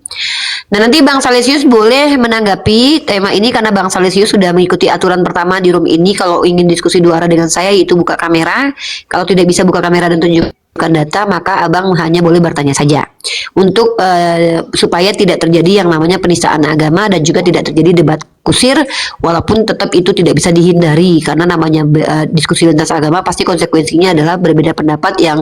A: Nah, nanti Bang Salesius boleh menanggapi tema ini karena Bang Salesius sudah mengikuti aturan pertama di room ini. Kalau ingin diskusi dua arah dengan saya, yaitu buka kamera. Kalau tidak bisa buka kamera dan tunjukkan data, maka Abang hanya boleh bertanya saja. Untuk supaya tidak terjadi yang namanya penistaan agama dan juga tidak terjadi debat kusir, walaupun tetap itu tidak bisa dihindari karena namanya diskusi lintas agama pasti konsekuensinya adalah berbeda pendapat yang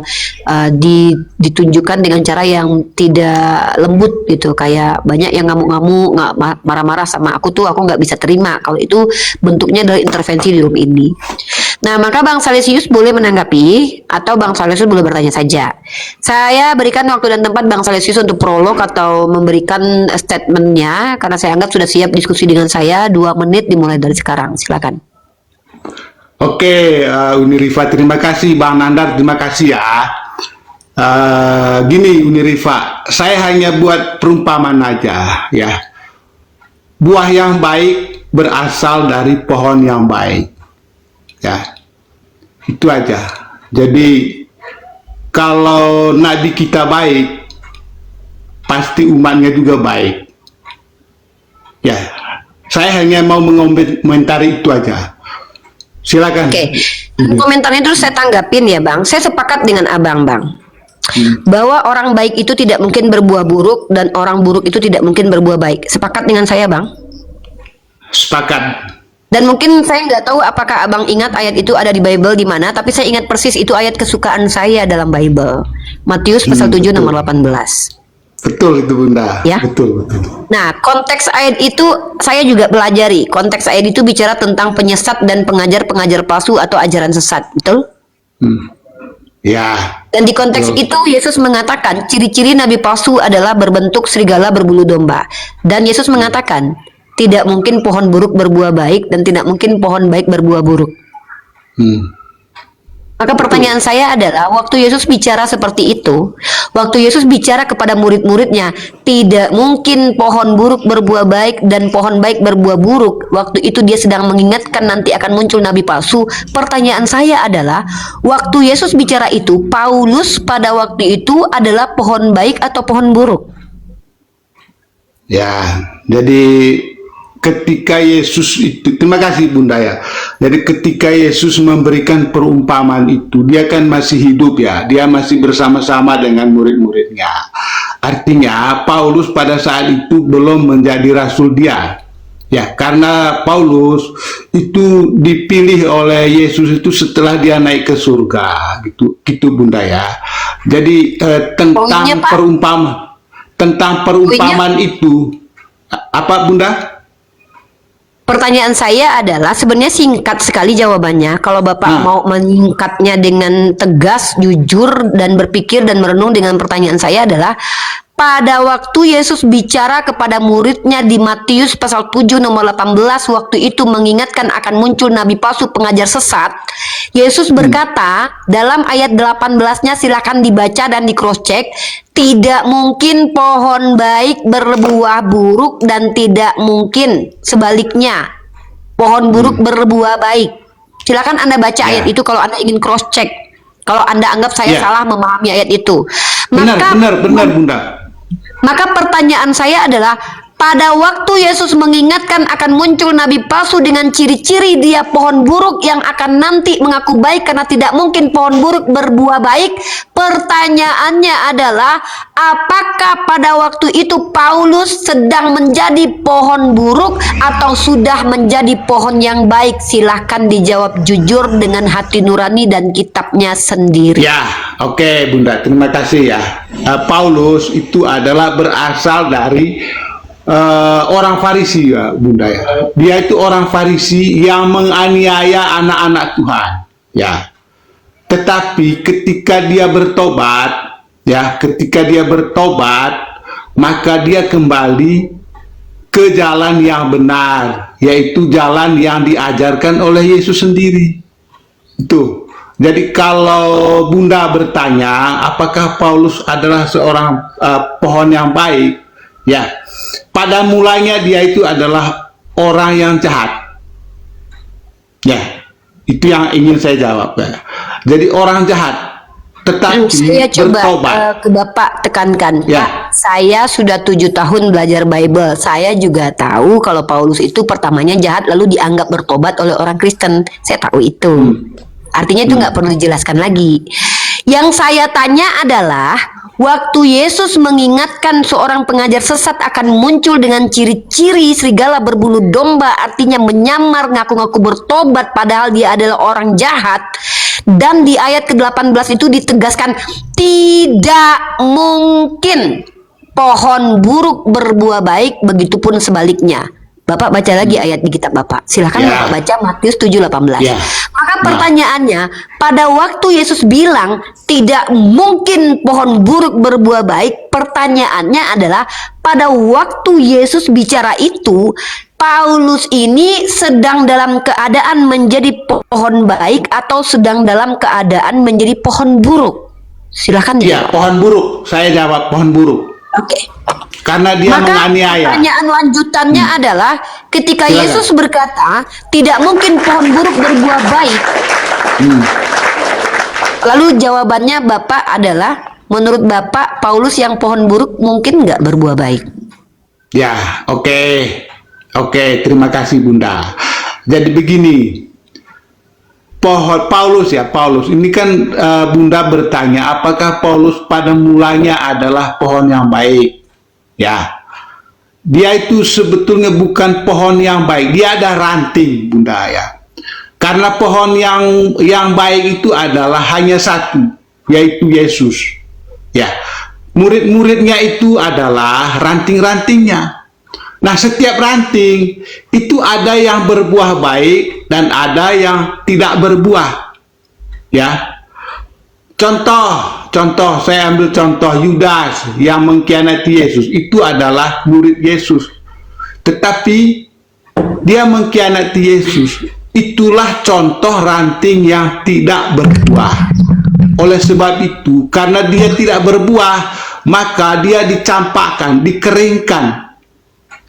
A: ditunjukkan dengan cara yang tidak lembut gitu, kayak banyak yang ngamuk-ngamuk, marah-marah sama aku nggak bisa terima kalau itu bentuknya dari intervensi di room ini. Nah, maka Bang Salesius boleh menanggapi atau Bang Salesius boleh bertanya saja. Saya berikan waktu dan tempat Bang Salesius untuk prolog atau memberikan statementnya karena saya anggap sudah siap diskusi dengan saya. 2 menit dimulai dari sekarang, silakan.
B: Oke, Uni Rifa, terima kasih Bang Nandar, terima kasih ya. Gini Uni Rifa, saya hanya buat perumpamaan aja ya. Buah yang baik berasal dari pohon yang baik. Ya, itu aja. Jadi kalau Nabi kita baik, pasti umatnya juga baik. Ya, saya hanya mau mengomentari itu aja. Silakan.
A: Oke, komentarnya terus saya tanggapin ya Bang. Saya sepakat dengan Abang Bang. Bahwa orang baik itu tidak mungkin berbuah buruk dan orang buruk itu tidak mungkin berbuah baik. Sepakat dengan saya Bang?
B: Sepakat.
A: Dan mungkin saya nggak tahu apakah Abang ingat ayat itu ada di Bible di mana, tapi saya ingat persis itu ayat kesukaan saya dalam Bible. Matius pasal 7 nomor 18.
B: Betul itu Bunda.
A: Ya.
B: Betul.
A: Nah, konteks ayat itu saya juga pelajari. Konteks ayat itu bicara tentang penyesat dan pengajar-pengajar palsu atau ajaran sesat, betul?
B: Ya.
A: Dan di konteks itu Yesus mengatakan ciri-ciri nabi palsu adalah berbentuk serigala berbulu domba. Dan Yesus mengatakan tidak mungkin pohon buruk berbuah baik dan tidak mungkin pohon baik berbuah buruk. Maka pertanyaan saya adalah, waktu Yesus bicara seperti itu, waktu Yesus bicara kepada murid-muridnya, tidak mungkin pohon buruk berbuah baik dan pohon baik berbuah buruk. Waktu itu dia sedang mengingatkan nanti akan muncul nabi palsu. Pertanyaan saya adalah, waktu Yesus bicara itu, Paulus pada waktu itu adalah pohon baik atau pohon buruk?
B: Ya, jadi ketika Yesus itu, terima kasih Bunda ya. Jadi ketika Yesus memberikan perumpamaan itu, dia kan masih hidup ya, dia masih bersama-sama dengan murid-muridnya. Artinya Paulus pada saat itu belum menjadi rasul dia. Ya, karena Paulus itu dipilih oleh Yesus itu setelah dia naik ke surga, gitu Bunda ya. Jadi
A: Poinnya, Pak.
B: tentang perumpamaan itu apa Bunda?
A: Pertanyaan saya adalah, sebenarnya singkat sekali jawabannya. Kalau Bapak mau menyingkatnya dengan tegas, jujur, dan berpikir dan merenung dengan pertanyaan saya adalah, pada waktu Yesus bicara kepada muridnya di Matius pasal 7 nomor 18, waktu itu mengingatkan akan muncul nabi palsu pengajar sesat, Yesus berkata dalam ayat 18-nya, silakan dibaca dan di cross check, tidak mungkin pohon baik berbuah buruk dan tidak mungkin sebaliknya pohon buruk berbuah baik. Silakan Anda baca ayat itu kalau Anda ingin cross check, kalau Anda anggap saya salah memahami ayat itu.
B: Benar Bunda.
A: Maka pertanyaan saya adalah, pada waktu Yesus mengingatkan akan muncul nabi palsu dengan ciri-ciri dia pohon buruk yang akan nanti mengaku baik karena tidak mungkin pohon buruk berbuah baik, pertanyaannya adalah, apakah pada waktu itu Paulus sedang menjadi pohon buruk atau sudah menjadi pohon yang baik? Silahkan dijawab jujur dengan hati nurani dan kitabnya sendiri.
B: Ya, oke Bunda, terima kasih ya. Paulus itu adalah berasal dari orang Farisi ya Bunda ya. Dia itu orang Farisi yang menganiaya anak-anak Tuhan ya. Tetapi ketika dia bertobat ya, maka dia kembali ke jalan yang benar, yaitu jalan yang diajarkan oleh Yesus sendiri. Itu. Jadi kalau Bunda bertanya apakah Paulus adalah seorang pohon yang baik, ya, pada mulanya dia itu adalah orang yang jahat. Ya, itu yang ingin saya jawab ya. Jadi orang jahat, tetapi
A: saya coba
B: bertobat.
A: ke Bapak tekankan,
B: Ya.
A: Pak, saya sudah 7 tahun belajar Bible. Saya juga tahu kalau Paulus itu pertamanya jahat lalu dianggap bertobat oleh orang Kristen. Saya tahu itu. Artinya itu nggak perlu dijelaskan lagi. Yang saya tanya adalah, waktu Yesus mengingatkan seorang pengajar sesat akan muncul dengan ciri-ciri serigala berbulu domba, artinya menyamar, ngaku-ngaku bertobat padahal dia adalah orang jahat. Dan di ayat ke-18 itu ditegaskan, tidak mungkin pohon buruk berbuah baik, begitupun sebaliknya. Bapak baca lagi ayat di kitab Bapak. Silahkan Bapak baca Matius 7:18. Maka pertanyaannya, pada waktu Yesus bilang tidak mungkin pohon buruk berbuah baik, pertanyaannya adalah, pada waktu Yesus bicara itu, Paulus ini sedang dalam keadaan menjadi pohon baik atau sedang dalam keadaan menjadi pohon buruk? Silahkan
B: Ya, pohon buruk. Saya jawab pohon buruk.
A: Oke.
B: Karena dia menganiaya.
A: Pertanyaan lanjutannya adalah, ketika
B: Silakan.
A: Yesus berkata tidak mungkin pohon buruk berbuah baik, lalu jawabannya Bapak adalah, menurut Bapak Paulus yang pohon buruk mungkin nggak berbuah baik?
B: Ya, oke, terima kasih Bunda. Jadi begini, Paulus ini kan Bunda bertanya apakah Paulus pada mulanya adalah pohon yang baik. Ya, dia itu sebetulnya bukan pohon yang baik, dia ada ranting Bunda ya. Karena pohon yang baik itu adalah hanya satu, yaitu Yesus. Ya, murid-muridnya itu adalah ranting-rantingnya. Nah, setiap ranting itu ada yang berbuah baik dan ada yang tidak berbuah. Ya. Contoh, saya ambil contoh Yudas yang mengkhianati Yesus. Itu adalah murid Yesus. Tetapi dia mengkhianati Yesus. itulah contoh ranting yang tidak berbuah. Oleh sebab itu, karena dia tidak berbuah, maka dia dicampakkan, dikeringkan,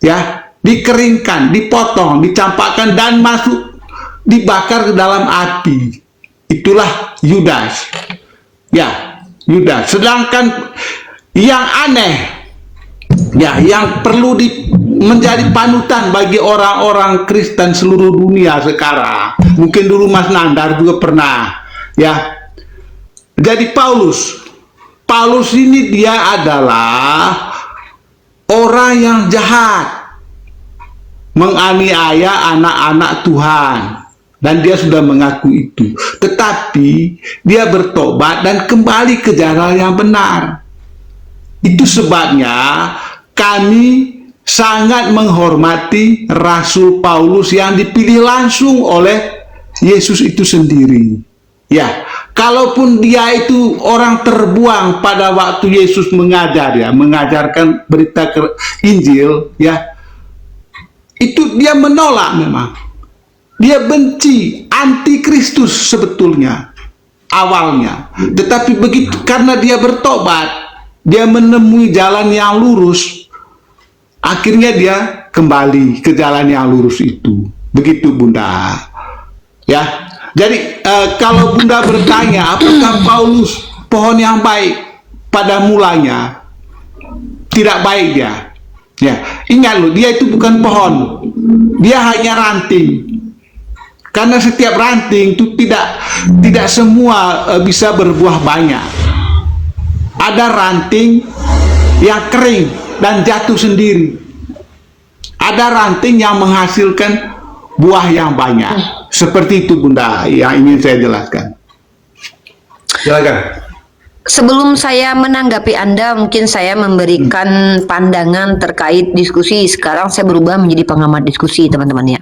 B: ya, dikeringkan, dipotong, dicampakkan dan masuk, dibakar ke dalam api. Itulah Yudas, ya, Yudas. Sedangkan yang aneh, ya, yang perlu menjadi panutan bagi orang-orang Kristen seluruh dunia sekarang, mungkin dulu Mas Nandar juga pernah, ya. Jadi Paulus ini dia adalah orang yang jahat, menganiaya anak-anak Tuhan, dan dia sudah mengaku itu. Tetapi dia bertobat dan kembali ke jalan yang benar. Itu sebabnya kami sangat menghormati Rasul Paulus yang dipilih langsung oleh Yesus itu sendiri. Ya, kalaupun dia itu orang terbuang pada waktu Yesus mengajar, ya, mengajarkan berita Injil, ya, itu dia menolak memang. Dia benci, anti Kristus sebetulnya awalnya. Tetapi begitu karena dia bertobat, dia menemui jalan yang lurus, akhirnya dia kembali ke jalan yang lurus itu. Begitu Bunda. Ya. Jadi kalau Bunda bertanya apakah Paulus pohon yang baik pada mulanya, tidak baik dia. Ya, ingat loh, dia itu bukan pohon, dia hanya ranting. Karena setiap ranting itu tidak semua bisa berbuah banyak. Ada ranting yang kering dan jatuh sendiri. Ada ranting yang menghasilkan buah yang banyak. Seperti itu Bunda yang ingin saya jelaskan. Silakan.
A: Sebelum saya menanggapi Anda, mungkin saya memberikan pandangan terkait diskusi. Sekarang saya berubah menjadi pengamat diskusi, teman-teman, ya.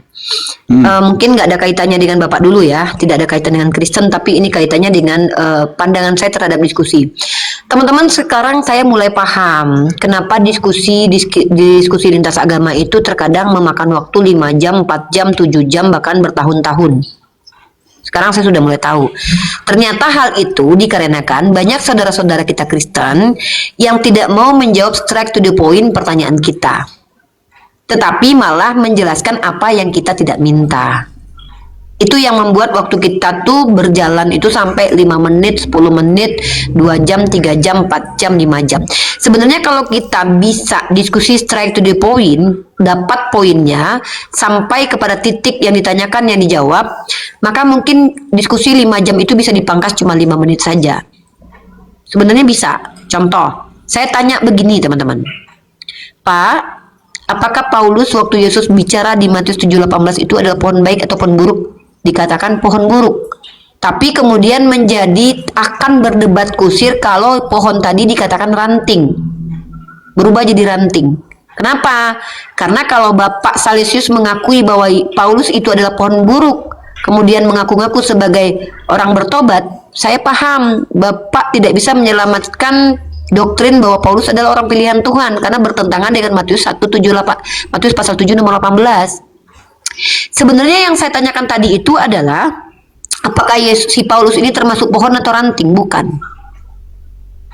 A: Mungkin nggak ada kaitannya dengan Bapak dulu, ya. Tidak ada kaitan dengan Kristen, tapi ini kaitannya dengan pandangan saya terhadap diskusi. Teman-teman, sekarang saya mulai paham kenapa diskusi lintas agama itu terkadang memakan waktu 5 jam, 4 jam, 7 jam, bahkan bertahun-tahun. Sekarang saya sudah mulai tahu. Ternyata hal itu dikarenakan banyak saudara-saudara kita Kristen yang tidak mau menjawab straight to the point pertanyaan kita, tetapi malah menjelaskan apa yang kita tidak minta. Itu yang membuat waktu kita tuh berjalan itu sampai 5 menit, 10 menit, 2 jam, 3 jam, 4 jam, 5 jam. Sebenarnya kalau kita bisa diskusi straight to the point, dapat poinnya, sampai kepada titik yang ditanyakan, yang dijawab, maka mungkin diskusi 5 jam itu bisa dipangkas cuma 5 menit saja. Sebenarnya bisa. Contoh, saya tanya begini teman-teman. Pak, apakah Paulus waktu Yesus bicara di Matius 7:18 itu adalah pohon baik atau pohon buruk? Dikatakan pohon buruk. Tapi kemudian akan berdebat kusir kalau pohon tadi dikatakan ranting. Berubah jadi ranting. Kenapa? Karena kalau Bapak Salesius mengakui bahwa Paulus itu adalah pohon buruk, kemudian mengaku-ngaku sebagai orang bertobat, saya paham Bapak tidak bisa menyelamatkan doktrin bahwa Paulus adalah orang pilihan Tuhan karena bertentangan dengan Matius 1:78, Matius pasal 7 nomor 18. Sebenarnya yang saya tanyakan tadi itu adalah apakah si Paulus ini termasuk pohon atau ranting? Bukan.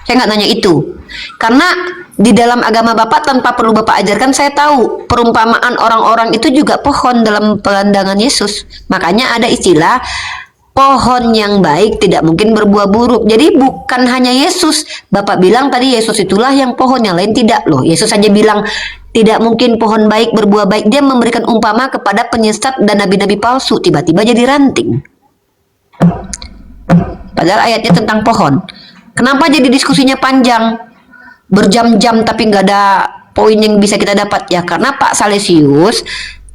A: Saya nggak nanya itu. Karena di dalam agama Bapak tanpa perlu Bapak ajarkan, saya tahu perumpamaan orang-orang itu juga pohon dalam pandangan Yesus. Makanya ada istilah pohon yang baik tidak mungkin berbuah buruk. Jadi bukan hanya Yesus. Bapak bilang tadi Yesus itulah yang pohon, yang lain tidak loh. Yesus saja bilang tidak mungkin pohon baik berbuah baik. Dia memberikan umpama kepada penyesat dan nabi-nabi palsu. Tiba-tiba jadi ranting. Padahal ayatnya tentang pohon. Kenapa jadi diskusinya panjang? Berjam-jam tapi nggak ada poin yang bisa kita dapat. Ya karena Pak Salesius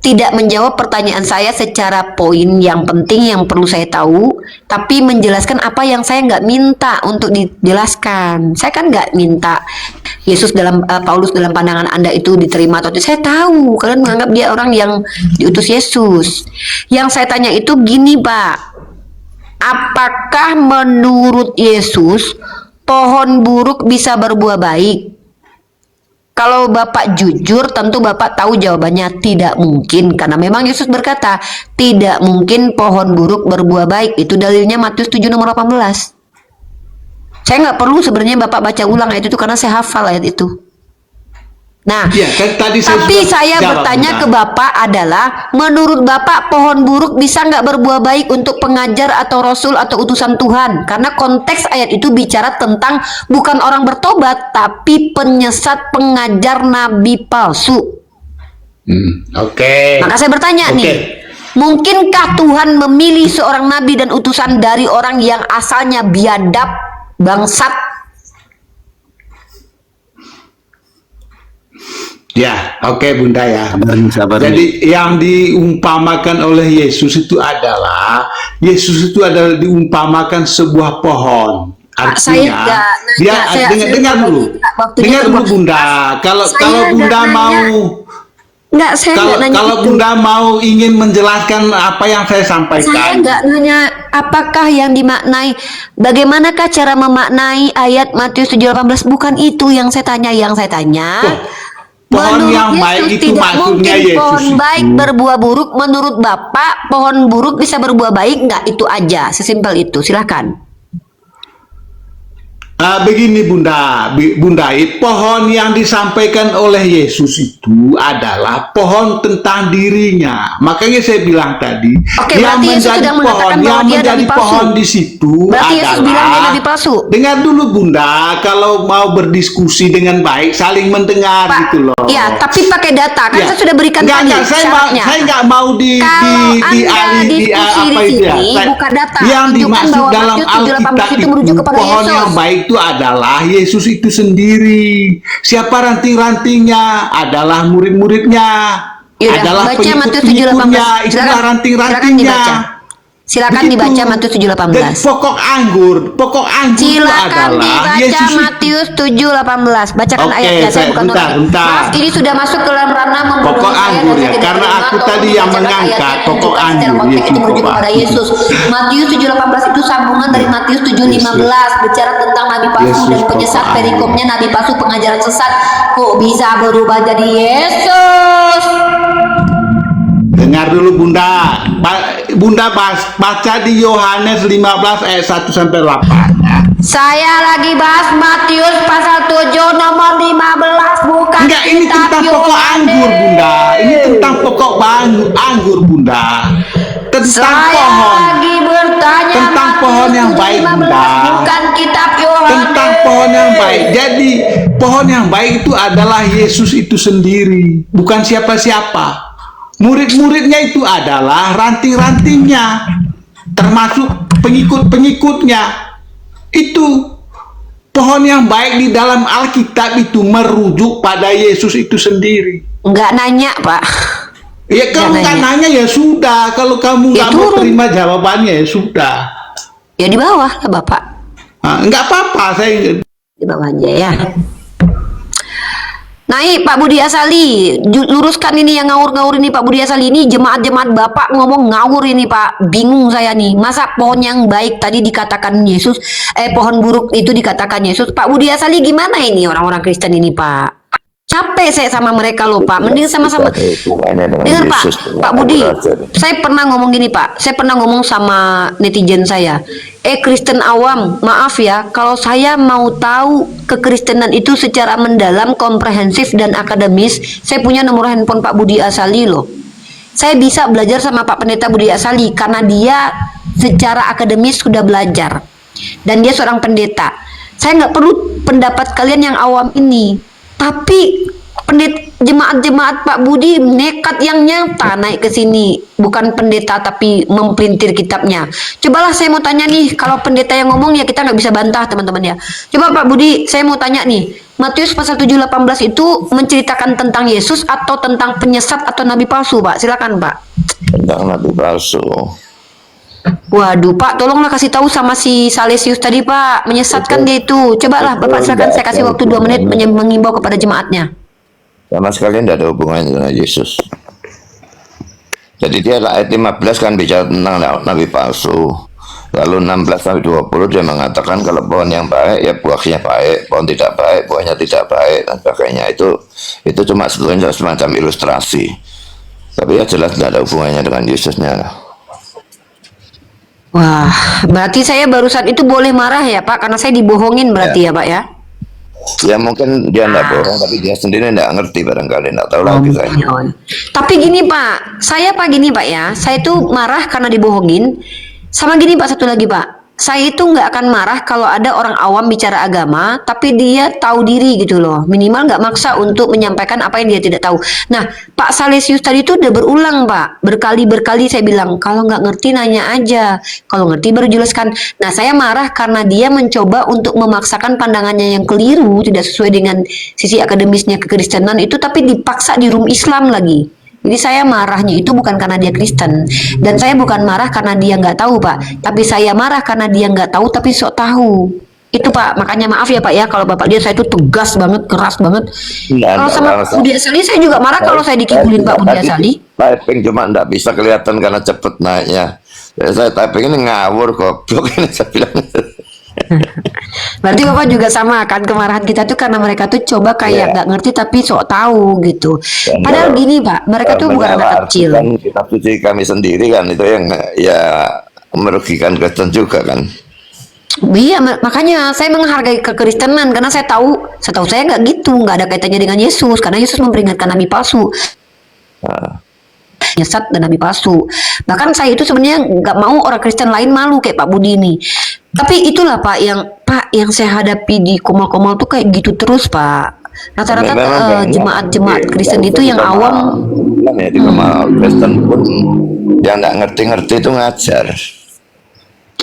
A: tidak menjawab pertanyaan saya secara poin yang penting yang perlu saya tahu, tapi menjelaskan apa yang saya nggak minta untuk dijelaskan. Saya kan nggak minta Paulus dalam pandangan Anda itu diterima atau tidak. Saya tahu kalian menganggap dia orang yang diutus Yesus. Yang saya tanya itu gini Pak, apakah menurut Yesus pohon buruk bisa berbuah baik? Kalau Bapak jujur, tentu Bapak tahu jawabannya tidak mungkin. Karena memang Yesus berkata, tidak mungkin pohon buruk berbuah baik. Itu dalilnya Matius 7 nomor 18. Saya nggak perlu sebenarnya Bapak baca ulang ayat itu karena saya hafal ayat itu. Nah,
B: Ya, kan tadi
A: tapi
B: sudah
A: saya
B: jawab,
A: bertanya
B: Bunda.
A: ke Bapak adalah, menurut Bapak pohon buruk bisa nggak berbuah baik untuk pengajar atau rasul atau utusan Tuhan? Karena konteks ayat itu bicara tentang bukan orang bertobat, tapi penyesat pengajar nabi palsu.
B: Oke.
A: Maka saya bertanya
B: Oke.
A: nih, mungkinkah Tuhan memilih seorang nabi dan utusan dari orang yang asalnya biadab, bangsat?
B: Ya, oke Bunda ya.
E: Sabar.
B: Jadi yang diumpamakan oleh Yesus itu adalah diumpamakan sebuah pohon.
A: Pak, saya
B: Artinya
A: nggak
B: dia
A: nanya, saya
B: dengar dulu.
A: waktunya
B: Dengar dulu
A: keluar.
B: Bunda. Kalau
A: Saya
B: kalau
A: nggak
B: Bunda
A: nanya.
B: mau
A: Enggak, saya nggak nanya
B: kalau
A: itu.
B: Bunda mau ingin menjelaskan apa yang saya
A: Saya
B: sampaikan.
A: nggak nanya apakah yang dimaknai, bagaimanakah cara memaknai ayat Matius 7:18, bukan itu yang saya tanya. Yang saya tanya,
B: Pohon
A: menurut
B: yang
A: Yesus
B: baik itu
A: tidak
B: maksudnya
A: mungkin
B: Yesus
A: pohon
B: itu.
A: baik berbuah buruk. Menurut Bapak, pohon buruk bisa berbuah baik nggak? Itu aja, sesimpel itu. Silakan.
B: Begini Bunda, pohon yang disampaikan oleh Yesus itu adalah pohon tentang dirinya. Makanya saya bilang tadi,
A: Oke,
B: yang
A: berarti Yesus
B: menjadi
A: sedang mengatakan
B: pohon,
A: bahwa
B: yang
A: dia
B: menjadi
A: nabi palsu.
B: pohon di situ
A: Berarti Yesus bilang dia
B: adalah.
A: nabi palsu.
B: Dengar dulu Bunda, kalau mau berdiskusi dengan baik, saling mendengar
A: Pak,
B: gitu loh.
A: ya, tapi pakai data kan
B: Ya.
A: saya sudah berikan
B: Enggak,
A: tadi
B: saya
A: syaratnya.
B: nggak mau
A: Kalau Anda diskusi
B: apa
A: di
B: itu ya.
A: sini, buka data,
B: Yang
A: tunjukkan
B: dimaksud
A: bahwa
B: dalam
A: Matius 7:18
B: Alkitab
A: itu merujuk kepada
B: pohon
A: Yesus.
B: yang baik itu adalah Yesus itu sendiri. Siapa ranting-rantingnya adalah murid-muridnya.
A: Yaudah,
B: Adalah
A: baca Matius
B: pengikut-pengikutnya.
A: 7:18.
B: Itulah
A: Silakan
B: ranting-rantingnya.
A: Silakan
B: Begitu.
A: dibaca Matius
B: Dan
A: 7:18.
B: pokok anggur itu
A: Silakan
B: adalah
A: dibaca
B: Yesus itu.
A: Matius 7:18. Bacakan
B: Oke,
A: ayatnya, saya bukan
B: bentar.
A: Maaf, ini sudah masuk ke dalam ranah membodohi
B: Pokok
A: saya dan
B: anggur
A: saya
B: ya,
A: tidak
B: karena
A: terima.
B: aku
A: Tolong
B: tadi yang
A: dibacakan
B: mengangkat
A: ayatnya dan
B: pokok
A: tunjukkan secara
B: anggur,
A: konteks
B: Yesus
A: itu merujuk
B: Bapak.
A: kepada Yesus. Matius 7:18 itu sambungan dari Matius 7:15, bicara tentang nabi palsu
B: Yesus
A: dan penyesat.
B: pokok
A: Perikopnya nabi palsu, pengajaran sesat. Kok bisa berubah jadi Yesus?
B: Dengar dulu Bunda. Bunda baca di Yohanes 15 ayat 1 sampai 8.
A: Saya lagi bahas Matius pasal 7 nomor 15, bukan
B: Enggak, ini
A: kitab
B: tentang pokok
A: Yohanes.
B: anggur Bunda. Ini tentang pokok anggur Bunda. Tentang
A: Saya
B: pohon.
A: lagi bertanya
B: Tentang
A: Matius
B: pohon yang
A: 7:15,
B: baik, Bunda.
A: bukan kitab Yohanes.
B: Tentang pohon yang baik. Jadi pohon yang baik itu adalah Yesus itu sendiri, bukan siapa-siapa. Murid-muridnya itu adalah ranting-rantingnya, termasuk pengikut-pengikutnya. Itu pohon yang baik di dalam Alkitab itu merujuk pada Yesus itu sendiri.
A: Enggak nanya, Pak.
B: Ya kalau
A: Nggak
B: nggak
A: nanya.
B: nanya ya sudah, kalau kamu
A: Ya
B: nggak mau
A: turun.
B: terima jawabannya ya sudah.
A: Ya di bawah lah, Bapak.
B: Nggak apa-apa, saya
A: Di bawah aja ya. Naik Pak Budi Asali, luruskan ini yang ngawur-ngawur ini Pak Budi Asali. Ini jemaat-jemaat Bapak ngomong ngawur ini Pak, bingung saya nih. Masa pohon yang baik tadi dikatakan Yesus, pohon buruk itu dikatakan Yesus. Pak Budi Asali gimana ini orang-orang Kristen ini Pak? Capek saya sama mereka loh Pak, mending sama-sama. Dengar Pak, Pak Budi, saya pernah ngomong gini Pak, saya pernah ngomong sama netizen saya, Kristen awam, maaf ya, kalau saya mau tahu kekristenan itu secara mendalam, komprehensif dan akademis, saya punya nomor handphone Pak Budi Asali loh. Saya bisa belajar sama Pak Pendeta Budi Asali karena dia secara akademis sudah belajar dan dia seorang pendeta. Saya nggak perlu pendapat kalian yang awam ini. Tapi jemaat-jemaat Pak Budi nekat yang nyata naik ke sini, bukan pendeta tapi mempelintir kitabnya. Cobalah saya mau tanya nih, kalau pendeta yang ngomong ya kita nggak bisa bantah teman-teman ya. Coba Pak Budi, saya mau tanya nih, Matius pasal 7:18 itu menceritakan tentang Yesus atau tentang penyesat atau nabi palsu Pak? Silakan Pak.
G: Tentang nabi palsu.
A: Waduh Pak, tolonglah kasih tahu sama si Salesius tadi Pak, menyesatkan dia itu. Cobalah Bapak silakan, saya kasih waktu 2 menit mengimbau kepada jemaatnya.
G: Sama sekali tidak ada hubungannya dengan Yesus. Jadi dia ayat 15 kan bicara tentang nabi palsu. Lalu 16 sampai 20 dia mengatakan kalau pohon yang baik ya buahnya baik, pohon tidak baik buahnya tidak baik dan sebagainya. Itu cuma sebetulnya semacam ilustrasi. Tapi ya jelas tidak ada hubungannya dengan Yesusnya lah.
A: Wah, berarti saya barusan itu boleh marah ya Pak, karena saya dibohongin berarti ya Pak ya?
G: Ya mungkin dia tidak bohong, tapi dia sendiri tidak ngerti barangkali, tidak tahu lagi saya.
A: Tapi gini Pak, saya Pak gini Pak ya, saya tuh marah karena dibohongin. Sama gini Pak, satu lagi Pak, saya itu nggak akan marah kalau ada orang awam bicara agama, tapi dia tahu diri gitu loh. Minimal nggak maksa untuk menyampaikan apa yang dia tidak tahu. Nah, Pak Salesius tadi itu udah berulang Pak, berkali-berkali saya bilang, kalau nggak ngerti nanya aja, kalau ngerti baru jelaskan. Nah, saya marah karena dia mencoba untuk memaksakan pandangannya yang keliru, tidak sesuai dengan sisi akademisnya kekristenan itu, tapi dipaksa di room Islam lagi. Jadi saya marahnya itu bukan karena dia Kristen, dan saya bukan marah karena dia nggak tahu Pak, tapi saya marah karena dia nggak tahu tapi sok tahu. Itu Pak, makanya maaf ya Pak ya kalau Bapak dia saya itu tegas banget, keras banget. Kalau sama Budi Asali saya juga marah kalau saya dikibulin Pak Budi Asali.
G: Typing cuma tidak bisa kelihatan karena cepet naiknya. Jadi saya typing ini ngawur goblok ini saya bilang.
A: Berarti Bapak juga sama kan, kemarahan kita tuh karena mereka tuh coba kayak nggak ngerti tapi sok tahu gitu. Padahal gini Pak, mereka tuh bukan anak kecil.
G: Kitab suci kami sendiri kan itu yang ya merugikan Kristen juga kan.
A: Iya, makanya saya menghargai kekristenan karena saya tahu saya nggak gitu, nggak ada kaitannya dengan Yesus karena Yesus memperingatkan nabi palsu. Nyesat dan nabi palsu. Bahkan saya itu sebenarnya nggak mau orang Kristen lain malu kayak Pak Budi ini. Tapi itulah Pak yang saya hadapi di Komal-Komal tuh kayak gitu terus Pak. Rata-rata jemaat-jemaat Kristen itu yang awam.
G: Ya di Komal Kristen pun yang nggak ngerti-ngerti itu ngajar.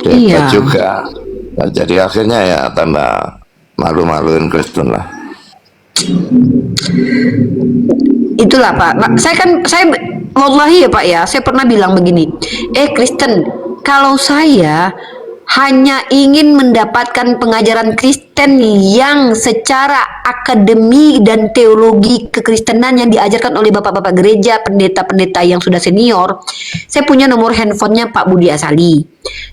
G: Iya juga. Nah, jadi akhirnya ya tambah malu-maluin Kristen lah.
A: Itulah Pak. Saya wallahi ya Pak ya, saya pernah bilang begini. Kristen, kalau saya hanya ingin mendapatkan pengajaran Kristen yang secara akademi dan teologi kekristenan yang diajarkan oleh bapak-bapak gereja, pendeta-pendeta yang sudah senior, saya punya nomor handphonenya Pak Budi Asali.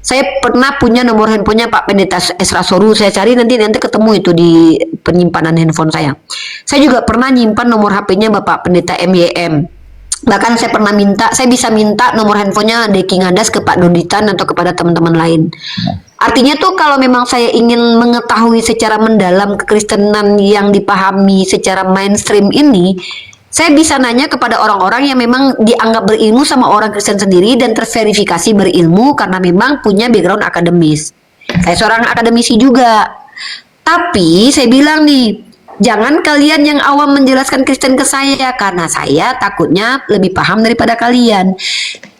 A: Saya pernah punya nomor handphonenya Pak Pendeta Esra Soru. Saya cari nanti ketemu itu di penyimpanan handphone saya. Saya juga pernah nyimpan nomor HP-nya Bapak Pendeta MYM. Bahkan saya pernah saya bisa minta nomor handphonenya Deki Ngadas ke Pak Doditan atau kepada teman-teman lain. Artinya tuh kalau memang saya ingin mengetahui secara mendalam kekristenan yang dipahami secara mainstream ini, saya bisa nanya kepada orang-orang yang memang dianggap berilmu sama orang Kristen sendiri dan terverifikasi berilmu karena memang punya background akademis. Saya seorang akademisi juga. Tapi saya bilang nih, jangan kalian yang awam menjelaskan Kristen ke saya karena saya takutnya lebih paham daripada kalian.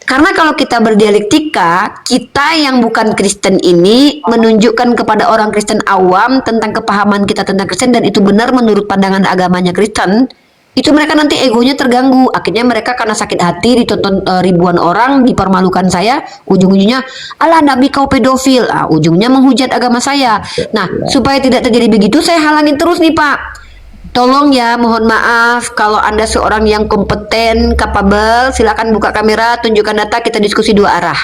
A: Karena kalau kita berdialektika, kita yang bukan Kristen ini menunjukkan kepada orang Kristen awam tentang kepahaman kita tentang Kristen dan itu benar menurut pandangan agamanya Kristen, itu mereka nanti egonya terganggu. Akhirnya mereka karena sakit hati ditonton ribuan orang, dipermalukan saya, ujung-ujungnya alah nabi kau pedofil, ujungnya menghujat agama saya. Nah, supaya tidak terjadi begitu, saya halangin terus nih Pak. Tolong ya, mohon maaf kalau Anda seorang yang kompeten, capable, silakan buka kamera, tunjukkan data, kita diskusi dua arah.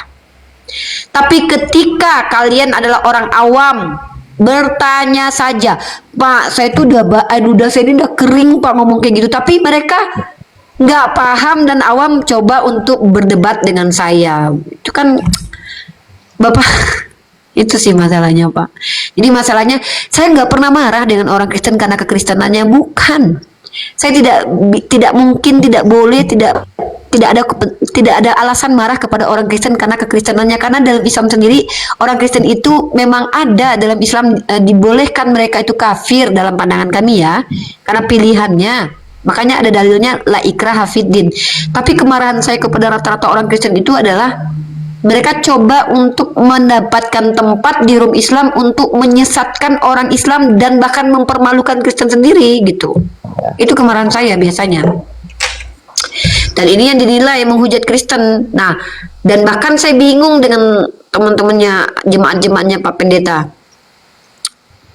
A: Tapi ketika kalian adalah orang awam, bertanya saja, Pak, saya tuh udah saya ini udah kering Pak ngomong kayak gitu, tapi mereka nggak paham dan awam coba untuk berdebat dengan saya. Itu kan Bapak itu sih masalahnya Pak. Jadi masalahnya saya nggak pernah marah dengan orang Kristen karena kekristenannya, bukan. Saya tidak mungkin, tidak boleh, tidak ada alasan marah kepada orang Kristen karena kekristenannya, karena dalam Islam sendiri orang Kristen itu memang ada dalam Islam, dibolehkan mereka itu kafir dalam pandangan kami ya, karena pilihannya. Makanya ada dalilnya la ikraha fiddin. Tapi kemarahan saya kepada rata-rata orang Kristen itu adalah mereka coba untuk mendapatkan tempat di room Islam untuk menyesatkan orang Islam dan bahkan mempermalukan Kristen sendiri gitu. Itu kemarahan saya biasanya. Dan ini yang dinilai menghujat Kristen. Nah, dan bahkan saya bingung dengan teman-temannya, jemaat-jemaatnya Pak Pendeta.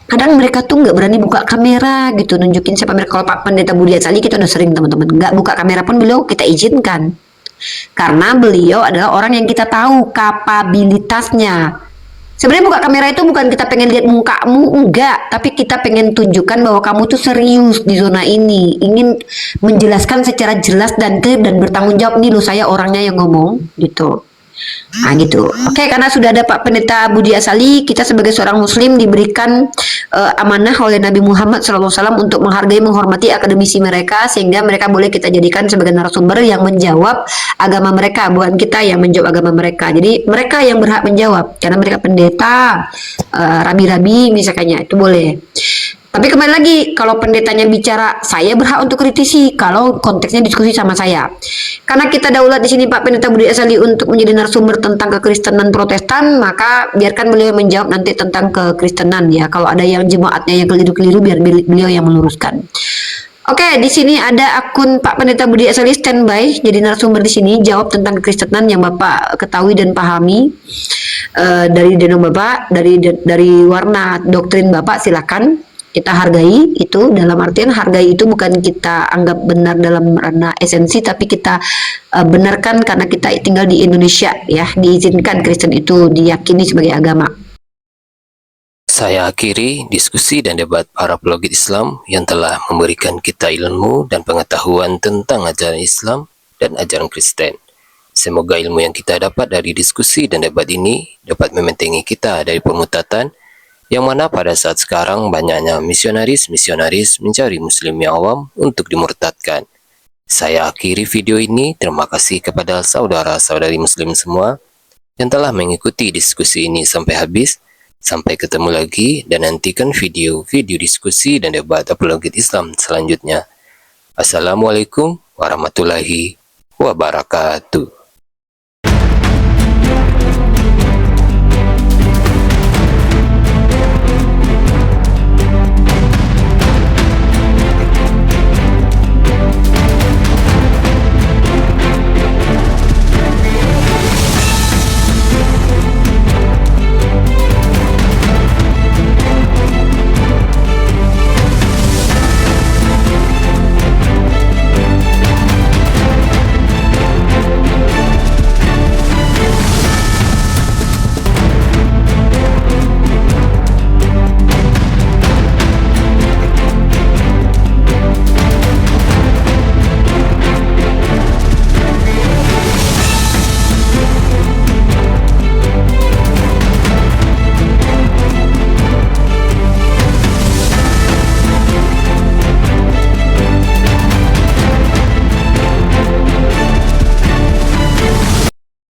A: Kadang mereka tuh nggak berani buka kamera gitu, nunjukin siapa mereka. Kalau Pak Pendeta Budi Asali kita udah sering teman-teman, nggak buka kamera pun beliau kita izinkan. Karena beliau adalah orang yang kita tahu kapabilitasnya. Sebenarnya buka kamera itu bukan kita pengen lihat mukamu, enggak, tapi kita pengen tunjukkan bahwa kamu tuh serius di zona ini, ingin menjelaskan secara jelas dan clear dan bertanggung jawab, nih loh saya orangnya yang ngomong gitu. Nah gitu. Oke, karena sudah ada Pak Pendeta Budi Asali, kita sebagai seorang muslim diberikan amanah oleh Nabi Muhammad SAW untuk menghargai, menghormati akademisi mereka, sehingga mereka boleh kita jadikan sebagai narasumber yang menjawab agama mereka, bukan kita yang menjawab agama mereka. Jadi mereka yang berhak menjawab, karena mereka pendeta, rabi-rabi misalnya, itu boleh. Tapi kembali lagi, kalau pendetanya bicara, saya berhak untuk kritisi kalau konteksnya diskusi sama saya. Karena kita daulat di sini Pak Pendeta Budi Asali untuk menjadi narasumber tentang kekristenan Protestan, maka biarkan beliau menjawab nanti tentang kekristenan ya. Kalau ada yang jemaatnya yang keliru-keliru, biar beliau yang meluruskan. Oke, di sini ada akun Pak Pendeta Budi Asali standby jadi narasumber di sini, jawab tentang kekristenan yang Bapak ketahui dan pahami. Dari deno Bapak, dari warna doktrin Bapak, silakan. Kita hargai itu, dalam artian hargai itu bukan kita anggap benar dalam ranah esensi, tapi kita benarkan karena kita tinggal di Indonesia ya, diizinkan Kristen itu diyakini sebagai agama.
C: Saya akhiri diskusi dan debat para apologet Islam yang telah memberikan kita ilmu dan pengetahuan tentang ajaran Islam dan ajaran Kristen. Semoga ilmu yang kita dapat dari diskusi dan debat ini dapat membentengi kita dari pemutatan, yang mana pada saat sekarang banyaknya misionaris-misionaris mencari muslim yang awam untuk dimurtadkan. Saya akhiri video ini. Terima kasih kepada saudara-saudari muslim semua yang telah mengikuti diskusi ini sampai habis. Sampai ketemu lagi dan nantikan video-video diskusi dan debat apologet Islam selanjutnya. Assalamualaikum warahmatullahi wabarakatuh.